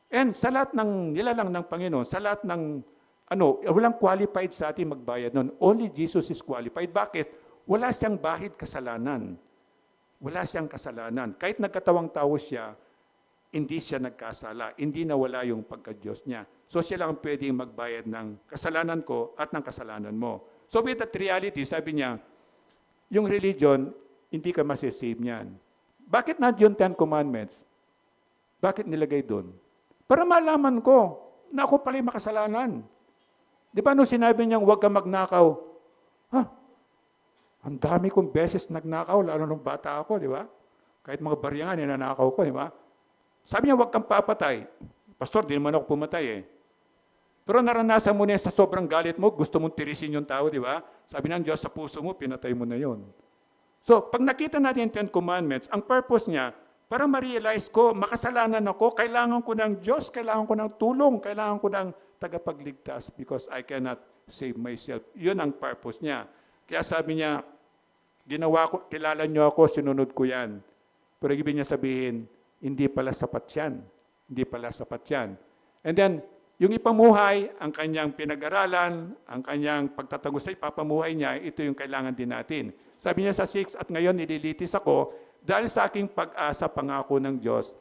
And sa lahat ng nilalang ng Panginoon, sa lahat ng walang qualified sa atin magbayad nun. Only Jesus is qualified. Bakit? Wala siyang bahid kasalanan. Wala siyang kasalanan. Kahit nagkatawang tao siya, hindi siya nagkasala. Hindi nawala yung pagka-Diyos niya. So siya lang pwedeng magbayad ng kasalanan ko at ng kasalanan mo. So with that reality, sabi niya, yung religion, hindi ka masisave niyan. Bakit na yung 10 Commandments? Bakit nilagay doon? Para malaman ko na ako pala yung makasalanan. Di ba nung sinabi niyang huwag ka magnakaw? Ang dami kong beses nagnakaw, lalo nung bata ako, di ba? Kahit mga barya nga, ninanakaw ko, di ba? Sabi niya, huwag kang papatay. Pastor, di naman ako pumatay eh. Pero naranasan mo na sa sobrang galit mo, gusto mong tirisin yung tao, di ba? Sabi ng Diyos, sa puso mo, pinatay mo na yon. So, pag nakita natin yung 10 Commandments, ang purpose niya, para ma-realize ko, makasalanan ako, kailangan ko ng Diyos, kailangan ko ng tulong, kailangan ko ng tagapagligtas because I cannot save myself. Yun ang purpose niya. Kaya sabi niya, ginawa ko, kilala niyo ako, sinunod ko yan. Pero ibig niya sabihin, hindi pala sapat yan. Hindi pala sapat yan. And then, yung ipamuhay, ang kanyang pinag-aralan, ang kanyang pagtatago sa ipapamuhay niya, ito yung kailangan din natin. Sabi niya sa 6, at ngayon nililitis ako dahil sa aking pag-asa pangako ng Diyos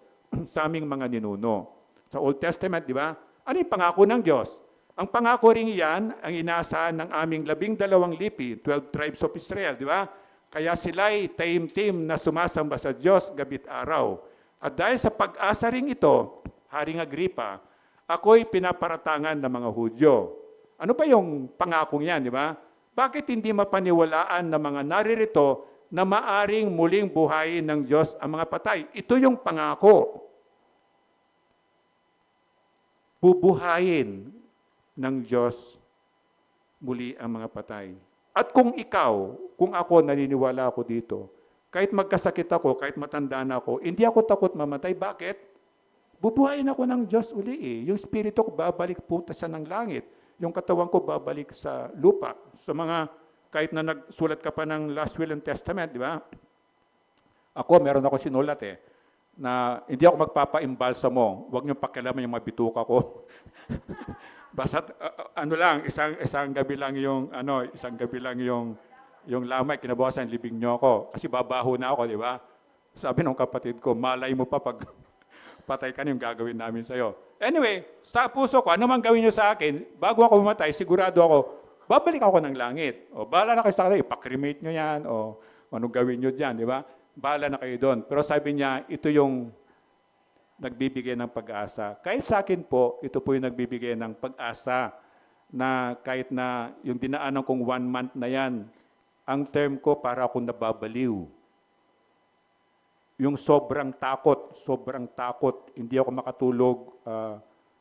sa aming mga ninuno. Sa Old Testament, di ba? Ano yung pangako ng Diyos? Ang pangako rin yan, ang inaasahan ng aming 12 lipi, 12 tribes of Israel, di ba? Kaya sila'y taim-tim na sumasamba sa Diyos gabit araw. At dahil sa pag-asa rin ito, Haring Agripa, ako'y pinaparatangan ng mga Hudyo. Ano pa yung pangakong yan, di ba? Bakit hindi mapaniwalaan ng mga naririto na maaring muling buhayin ng Diyos ang mga patay? Ito yung pangako. Bubuhayin ng Diyos muli ang mga patay. At kung ikaw, kung ako, naniniwala ako dito, kahit magkasakit ako, kahit matanda na ako, hindi ako takot mamatay. Bakit? Bubuhayin ako ng Diyos uli eh. Yung spirito ko, babalik punta siya ng langit. Yung katawan ko, babalik sa lupa. Sa mga, kahit na nagsulat ka pa ng Last Will and Testament, di ba? Ako, meron ako sinulat eh, na hindi ako magpapa-imbalsa mo. Huwag niyong pakialaman yung mga bituka ko. Basta isang gabi lang yung lamay, kinabukasan libing niyo ako. Kasi babaho na ako, di ba? Sabi ng kapatid ko, malay mo pa pag patay ka na yung gagawin namin sa'yo. Anyway, sa puso ko, ano man gawin niyo sa akin, bago ako mamatay, sigurado ako, babalik ako ng langit. O bahala na kayo sa akin, ipakremate niyo yan, o anong gawin niyo dyan, di ba? Bahala na kayo doon. Pero sabi niya, ito yung nagbibigay ng pag-asa. Kahit sa akin po, ito po yung nagbibigay ng pag-asa na kahit na yung dinaanan kong 1 month na yan, ang term ko para akong nababaliw. Yung sobrang takot, hindi ako makatulog.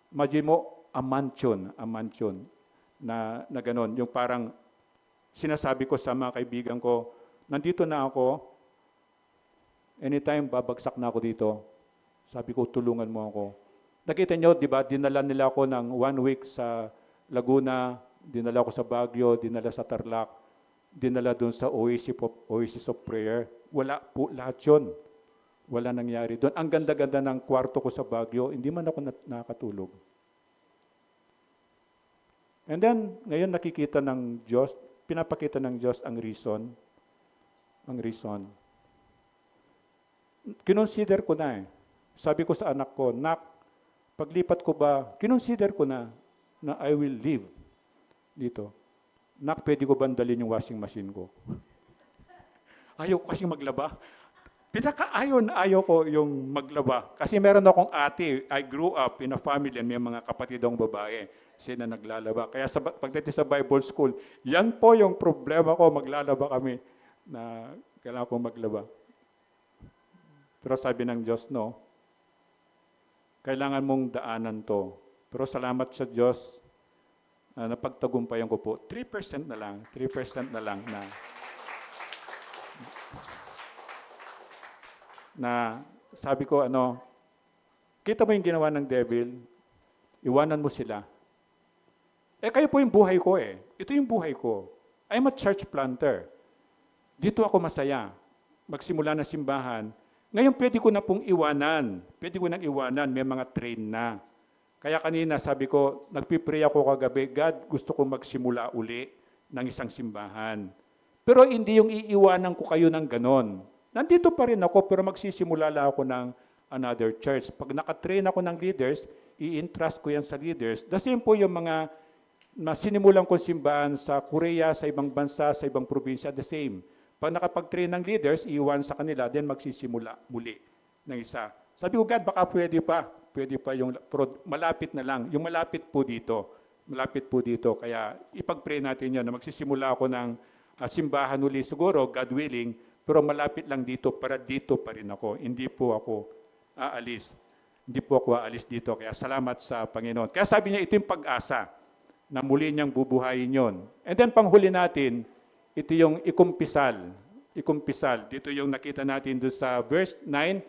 Imagine mo, a mansion na ganon. Yung parang sinasabi ko sa mga kaibigan ko, nandito na ako, anytime babagsak na ako dito, sabi ko, tulungan mo ako. Nakita nyo, di ba, dinala nila ako ng 1 week sa Laguna, dinala ako sa Baguio, dinala sa Tarlac, dinala doon sa Oasis of Prayer. Wala po, lahat yun. Wala nangyari doon. Ang ganda-ganda ng kwarto ko sa Baguio, hindi man ako nakatulog. And then, ngayon nakikita ng Diyos, pinapakita ng Diyos ang reason. Ang reason. Kinonsider ko na eh. Sabi ko sa anak ko, Nak, paglipat ko ba, kinonsider ko na I will live dito. Nak, pwede ko ba dalhin yung washing machine ko? Ayaw ko kasi maglaba. Pinakaayon-ayaw ko yung maglaba. Kasi meron akong ate, I grew up in a family, may mga kapatid akong babae, sila naglalaba. Kaya pagdating sa Bible school, yan po yung problema ko, maglalaba kami na kailangan kong maglaba. Pero sabi ng Diyos, no, kailangan mong daanan to. Pero salamat sa Diyos, napagtagumpayan ko po. 3% na lang, 3% na lang na sabi ko, kita mo yung ginawa ng devil, iwanan mo sila. Kayo po yung buhay ko eh. Ito yung buhay ko. I'm a church planter. Dito ako masaya. Magsimula na simbahan. Ngayon pwede ko na pong iwanan. Pwede ko nang iwanan. May mga train na. Kaya kanina sabi ko, nagpipray ako kagabi, God, gusto kong magsimula uli ng isang simbahan. Pero hindi yung iiwanan ko kayo ng ganon. Nandito pa rin ako, pero magsisimula lang ako ng another church. Pag nakatrain ako ng leaders, i-entrust ko yan sa leaders. The same po yung mga sinimulan kong simbahan sa Korea, sa ibang bansa, sa ibang probinsya, the same. Pag nakapag-train ng leaders, iiwan sa kanila, then magsisimula muli ng isa. Sabi ko, God, baka pwede pa yung, malapit na lang. Yung malapit po dito. Kaya ipag-pray natin yun, na magsisimula ako ng simbahan uli siguro, God willing, pero malapit lang dito, para dito pa rin ako. Hindi po ako aalis. Hindi po ako aalis dito. Kaya salamat sa Panginoon. Kaya sabi niya, ito yung pag-asa na muli niyang bubuhayin yon. And then panghuli natin, ito yung ikumpisal. Ikumpisal. Dito yung nakita natin doon sa verse 9.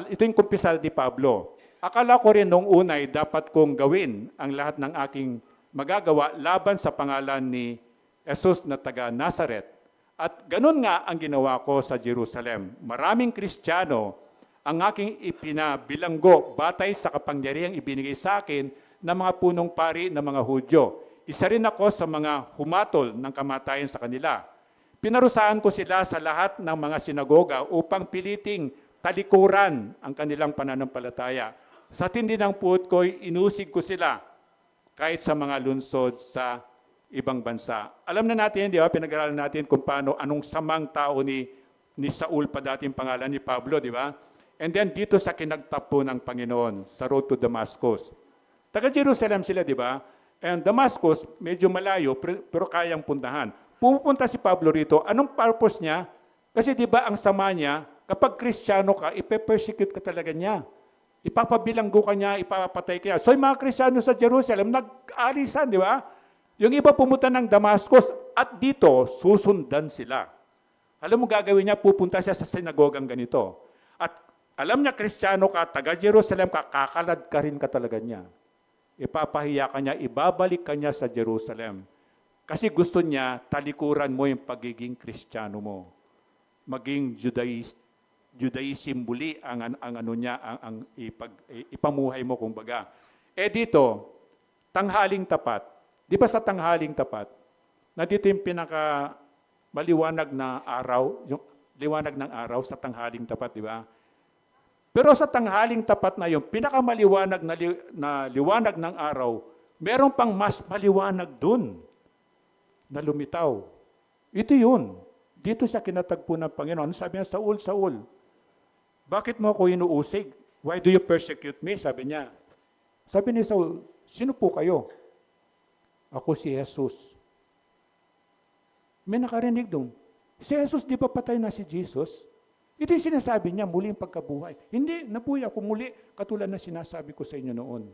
Ito yung kumpisal ni Pablo. Akala ko rin nung unay dapat kong gawin ang lahat ng aking magagawa laban sa pangalan ni Jesus na taga Nazaret. At ganun nga ang ginawa ko sa Jerusalem. Maraming Kristiyano ang aking ipinabilanggo batay sa kapangyarihang ibinigay sa akin ng mga punong pari ng mga Hudyo. Isa rin ako sa mga humatol ng kamatayan sa kanila. Pinarusahan ko sila sa lahat ng mga sinagoga upang piliting talikuran ang kanilang pananampalataya. Sa tindi ng puot ko'y inusig ko sila kahit sa mga lunsod sa ibang bansa. Alam na natin, di ba, pinag-aralan natin kung paano, anong samang tao ni Saul pa dating pangalan ni Pablo, di ba? And then dito sa kinagtapo ng Panginoon, sa road to Damascus. Taga Jerusalem sila, di ba? And Damascus, medyo malayo, pero kayang puntahan. Pupunta si Pablo rito. Anong purpose niya? Kasi di ba ang sama niya, kapag Kristiyano ka, ipe-persecute ka talaga niya. Ipapabilanggo ka niya, ipapatay ka niya. So yung mga Kristiyano sa Jerusalem, nag-alisan, di ba? Yung iba pumunta ng Damascus at dito, susundan sila. Alam mo gagawin niya, pupunta siya sa sinagogang ganito. At alam niya, Kristiyano ka, taga Jerusalem ka, kakalad ka rin ka talaga niya. Ipapahiya ka niya, ibabalik ka niya sa Jerusalem. Kasi gusto niya, talikuran mo yung pagiging Kristiyano mo. Maging Judaism muli ang ano niya, ang ipamuhay mo kumbaga. Dito, tanghaling tapat. Di ba sa tanghaling tapat, nandito yung pinaka maliwanag na araw, yung liwanag ng araw sa tanghaling tapat, di ba? Pero sa tanghaling tapat na yung pinakamaliwanag na liwanag ng araw, meron pang mas maliwanag dun na lumitaw. Ito yun. Dito sa kinatagpo ng Panginoon, sabi niya, Saul, Saul, bakit mo ako inuusig? Why do you persecute me? Sabi niya. Sabi ni Saul, sino po kayo? Ako si Jesus. May nakarinig doon. Si Jesus, di ba patay na si Jesus? Ito yung sinasabi niya, muli yung pagkabuhay. Hindi, nabuhay ako muli, katulad na sinasabi ko sa inyo noon.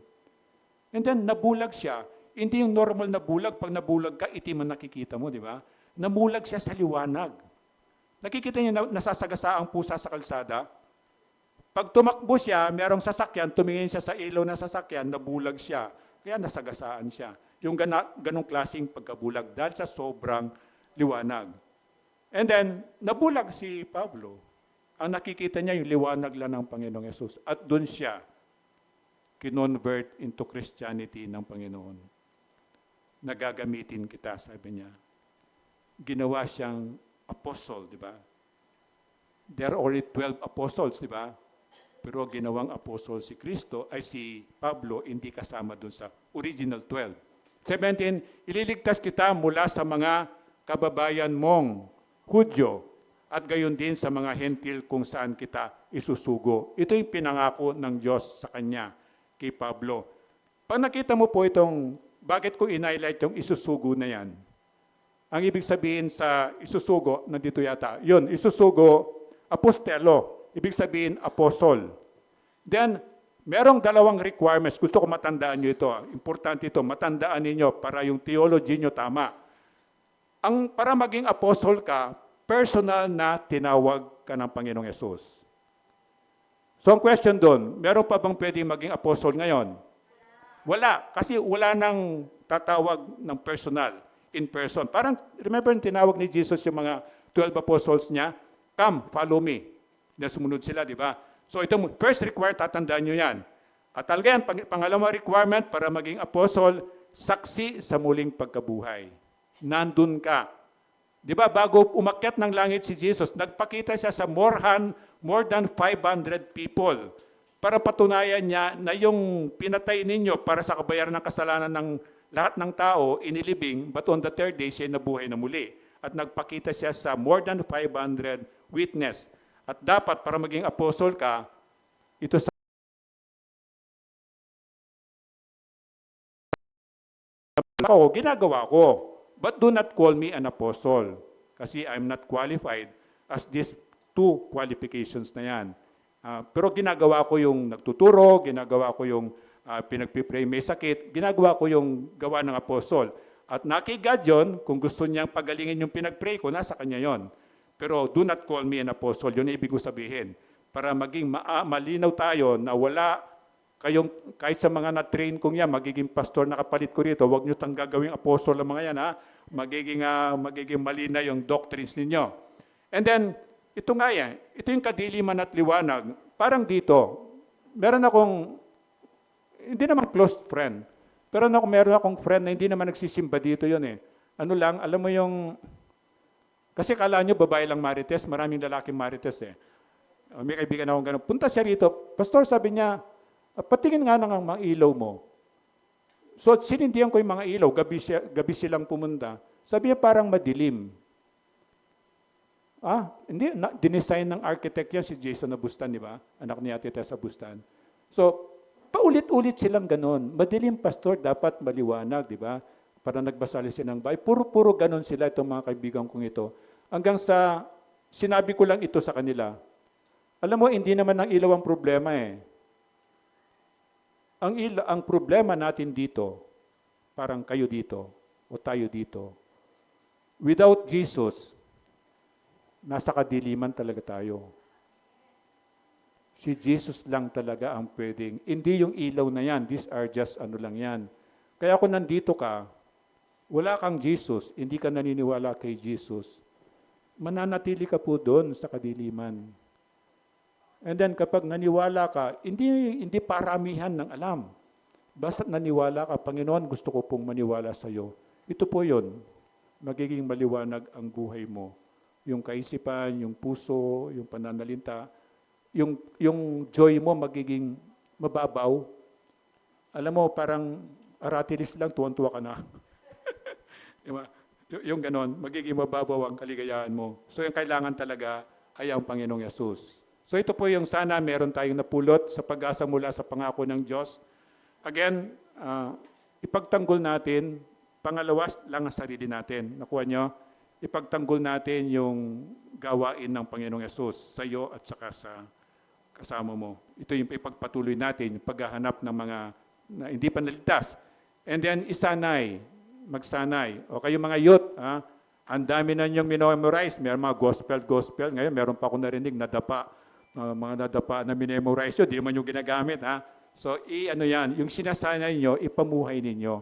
And then, nabulag siya. Hindi yung normal na bulag. Pag nabulag ka, itim ang nakikita mo, di ba? Namulag siya sa liwanag. Nakikita niyo na nasasagasa ang pusa sa kalsada. Pag tumakbo siya, merong sasakyan, tumingin siya sa ilaw ng sasakyan, nabulag siya. Kaya nasagasaan siya. Yung ganong klaseng pagkabulag dahil sa sobrang liwanag. And then, nabulag si Pablo. Ang nakikita niya yung liwanag lang ng Panginoong Yesus. At doon siya kinonvert into Christianity ng Panginoon. Nagagamitin kita, sabi niya. Ginawa siyang apostle, di ba? There are already 12 apostles, di ba? Pero ginawang apostle si Kristo, ay si Pablo, hindi kasama doon sa original 12. 17, ililigtas kita mula sa mga kababayan mong Hudyo at gayon din sa mga hentil kung saan kita isusugo. Ito yung pinangako ng Diyos sa kanya, kay Pablo. Pag nakita mo po itong, bakit ko in-highlight yung isusugo na yan? Ang ibig sabihin sa isusugo, nandito yata, yun, isusugo, apostelo, ibig sabihin apostol. Then, merong dalawang requirements. Gusto ko matandaan nyo ito. Importante ito. Matandaan ninyo para yung theology nyo tama. Para maging apostle ka, personal na tinawag ka ng Panginoong Yesus. So ang question doon, meron pa bang pwedeng maging apostle ngayon? Wala. Kasi wala nang tatawag ng personal, in person. Parang, remember, tinawag ni Jesus yung mga 12 apostles niya, come, follow me. Sumunod sila, di ba? So ito, first required, tatandaan nyo yan. At talaga yan, pangalawang requirement para maging apostle, saksi sa muling pagkabuhay. Nandun ka. Di ba, bago umakyat ng langit si Jesus, nagpakita siya sa more than 500 people para patunayan niya na yung pinatay ninyo para sa kabayaran ng kasalanan ng lahat ng tao, inilibing, but on the third day, siya nabuhay na muli. At nagpakita siya sa more than 500 witness. At dapat, para maging apostle ka, ito sa ginagawa ko. But do not call me an apostle kasi I'm not qualified as these two qualifications na yan. Pero ginagawa ko yung nagtuturo, ginagawa ko yung pinagpipray may sakit, ginagawa ko yung gawa ng apostol. At kay God yun, kung gusto niyang pagalingin yung pinagpray ko, nasa kanya yon. Pero do not call me an apostle, yun ang ibig ko sabihin. Para maging malinaw tayo na wala kayong, kahit sa mga na-train kong yan, magiging pastor na kapalit ko rito, huwag nyo tang gagawing apostol ang mga yan, ha? Magiging malina yung doctrines ninyo. And then, ito nga yan, ito yung kadiliman at liwanag. Parang dito, meron akong, hindi naman close friend, pero meron akong friend na hindi naman nagsisimba dito yun eh. Ano lang, alam mo yung, kasi kala nyo babae lang marites, maraming lalaking marites eh. May kaibigan akong gano'n, punta siya rito, pastor sabi niya, patingin nga ng mga ilaw mo. So, sinindihan ko yung mga ilaw, gabi silang pumunta. Sabi niya, parang madilim. Hindi, dinesign ng architect yan, si Jason Abustan, di ba? Anak ni Ate Tessa Abustan. So, paulit-ulit silang ganon. Madilim, pastor, dapat maliwanag, di ba? Para nagbasali silang bay. Puro-puro ganon sila, itong mga kaibigan kong ito. Hanggang sa, sinabi ko lang ito sa kanila. Alam mo, hindi naman ang ilaw ang problema eh. Ang problema natin dito, parang kayo dito, o tayo dito, without Jesus, nasa kadiliman talaga tayo. Si Jesus lang talaga ang pwedeng, hindi yung ilaw na yan, these are just ano lang yan. Kaya kung nandito ka, wala kang Jesus, hindi ka naniniwala kay Jesus, mananatili ka po doon sa kadiliman. And then kapag naniwala ka, hindi paramihan ng alam. Basta naniwala ka, Panginoon, gusto ko pong maniwala sa iyo. Ito po yun, magiging maliwanag ang buhay mo. Yung kaisipan, yung puso, yung pananalinta, yung joy mo magiging mababaw. Alam mo, parang aratilis lang, tuwan-tuwa ka na. Diba? Yung ganon, magiging mababaw ang kaligayahan mo. So yung kailangan talaga ay ang Panginoong Yesus. So ito po yung sana meron tayong napulot sa pag-asa mula sa pangako ng Diyos. Again, ipagtanggol natin, pangalawa lang ang sarili natin. Nakuha nyo? Ipagtanggol natin yung gawain ng Panginoong Yesus sa iyo at saka sa kasama mo. Ito yung ipagpatuloy natin, yung paghahanap ng mga na hindi pa naligtas. And then isanay, magsanay. O kayo mga youth, ang dami na niyong minomorize. May mga gospel. Ngayon, meron pa ako narinig, mga nadapa na minemorize yun, di man yung ginagamit. So, yung sinasanay niyo, ipamuhay ninyo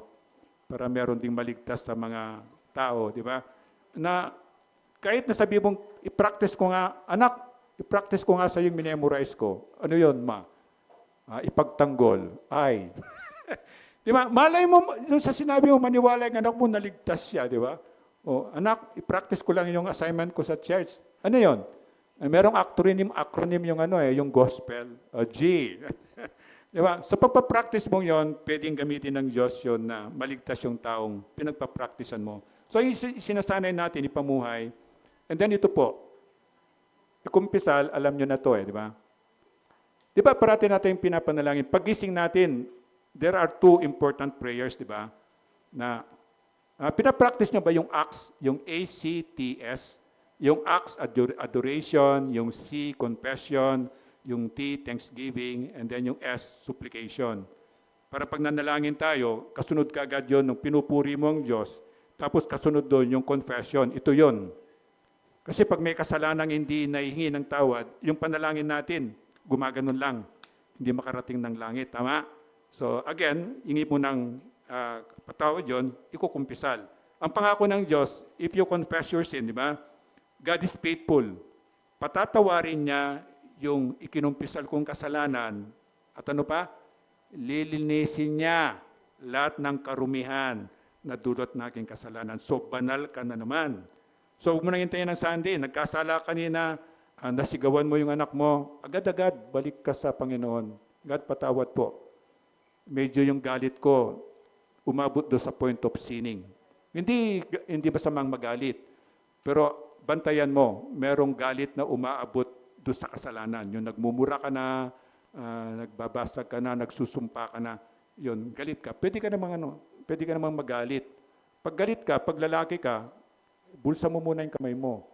para meron ding maligtas sa mga tao, di ba? Na kahit nasabi mong, i-practice ko nga, anak, i-practice ko nga sa yung minemorize ko. Ano yun, ma? Ipagtanggol. Ay. Di ba? Malay mo, sa sinabi mo, maniwala yung anak mo, naligtas siya, di ba? O, anak, i-practice ko lang yung assignment ko sa church. Ano yun? Merong acronym yung yung gospel, G. Di ba? Sa pagpapractice mo yon, pwedeng gamitin ng Diyos yon na maligtas yung taong pinagpapracticean mo. So, sinasanay natin ipamuhay. And then ito po, Kumpisal, alam nyo na to di ba? Di ba parati natin pinapanalangin? Pagising natin, there are two important prayers, di ba? Na pinapractice nyo ba yung ACTS, yung ACTS, yung ACTS, adoration, yung C, confession, yung T, thanksgiving, and then yung S, supplication. Para pag nanalangin tayo, kasunod ka agad yun, nung pinupuri mo ang Diyos, tapos kasunod doon yung confession, ito yon. Kasi pag may kasalanang hindi nahihingi ng tawad, yung panalangin natin, gumaganon lang, hindi makarating ng langit, tama? So again, hingi mo ng patawad yun, ikukumpisal. Ang pangako ng Diyos, if you confess your sin, di ba? God is faithful. Patatawarin niya yung ikinumpisal kong kasalanan. At ano pa? Lilinisin niya lahat ng karumihan na dulot ng aking kasalanan. So, banal ka na naman. So, huwag mo nang hintayin ng Sunday. Nagkasala kanina, nasigawan mo yung anak mo, agad-agad, balik ka sa Panginoon. God, patawad po. Medyo yung galit ko, umabot do sa point of sinning. Hindi masamang magalit. Pero, bantayan mo, merong galit na umaabot do sa kasalanan. Yung nagmumura ka na, nagbabasag ka na, nagsusumpa ka na, yun, galit ka. Pwede ka namang magalit. Pag galit ka, pag lalaki ka, bulsa mo muna yung kamay mo.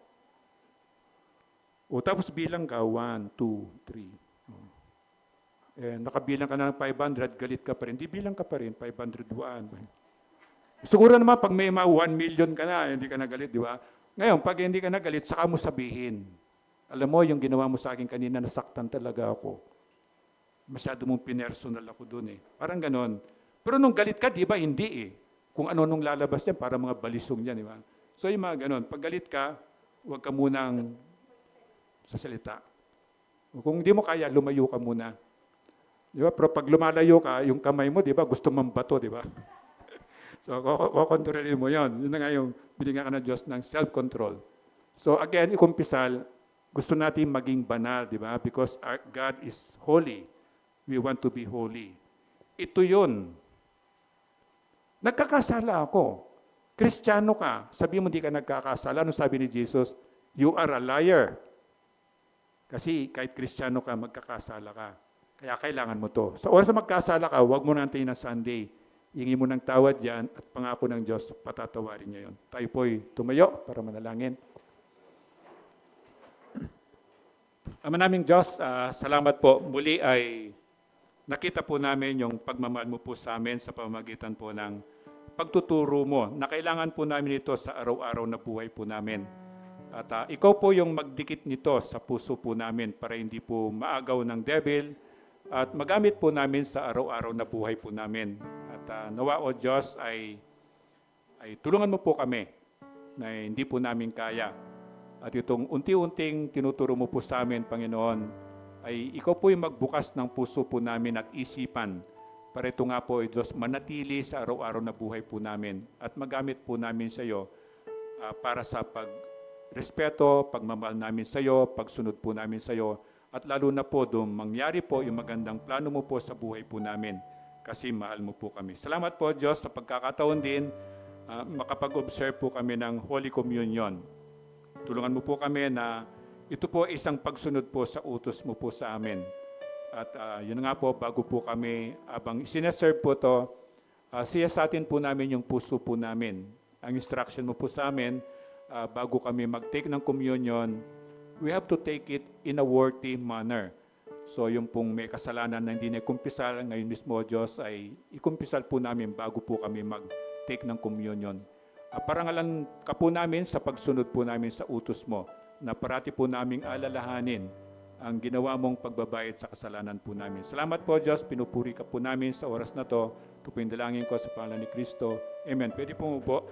O tapos bilang ka, 1, 2, 3. Nakabilang ka na ng 500, galit ka pa rin. Di bilang ka pa rin, 501. Siguro naman, pag may 1 million ka na, hindi ka nagalit, di ba? Ngayon, pag hindi ka nagalit, saka mo sabihin. Alam mo, yung ginawa mo sa akin kanina, nasaktan talaga ako. Masyado mong pinersonal ako dun eh. Parang ganon. Pero nung galit ka, di ba? Hindi eh. Kung ano nung lalabas yan, para mga balisong yan, di ba? So yung mga ganon. Pag galit ka, huwag ka munang sasalita. Kung di mo kaya, lumayo ka muna. Di ba? Pero pag lumalayo ka, yung kamay mo, di ba? Gusto mambato, di ba? So, kukontrolin mo yon. Yun na nga yung binigyan ka ng Diyos ng self-control. So again, ikumpisal, gusto natin maging banal, di ba? Because our God is holy. We want to be holy. Ito yun. Nagkakasala ako. Kristiyano ka. Sabi mo hindi ka nagkakasala. Ano sabi ni Jesus? You are a liar. Kasi kahit Kristiyano ka, magkakasala ka. Kaya kailangan mo to. Sa oras na magkasala ka, huwag mo natin ng Sunday. Hingi mo ng tawad yan at pangako ng Diyos, patatawarin niya yon. Tayo po'y tumayo para manalangin. Ama naming Diyos, salamat po. Muli ay nakita po namin yung pagmamahal mo po sa amin sa pamamagitan po ng pagtuturo mo na kailangan po namin ito sa araw-araw na buhay po namin. At ikaw po yung magdikit nito sa puso po namin para hindi po maagaw ng devil at magamit po namin sa araw-araw na buhay po namin. At nawa o Diyos ay tulungan mo po kami na hindi po namin kaya. At itong unti-unting tinuturo mo po sa amin, Panginoon, ay ikaw po yung magbukas ng puso po namin at isipan para ito nga po, Diyos, manatili sa araw-araw na buhay po namin at magamit po namin sa iyo para sa pagrespeto, pagmamahal namin sa iyo, pagsunod po namin sa iyo, at lalo na po doon mangyari po yung magandang plano mo po sa buhay po namin kasi mahal mo po kami. Salamat po, Diyos, sa pagkakataon din makapag-observe po kami ng Holy Communion. Tulungan mo po kami na ito po isang pagsunod po sa utos mo po sa amin. At yun nga po, bago po kami, abang sineserve po to, siyasatin po namin yung puso po namin. Ang instruction mo po sa amin, bago kami mag-take ng communion, we have to take it in a worthy manner. So yung pong may kasalanan na hindi na ikumpisal, ngayon mismo Diyos ay ikumpisal po namin bago po kami mag-take ng communion. Parangalan ka po namin sa pagsunod po namin sa utos mo, na parati po naming alalahanin ang ginawa mong pagbabayad sa kasalanan po namin. Salamat po, Diyos. Pinupuri ka po namin sa oras na to. Ito po yung dalangin ko sa pangalan ni Kristo. Amen. Pwede po mo po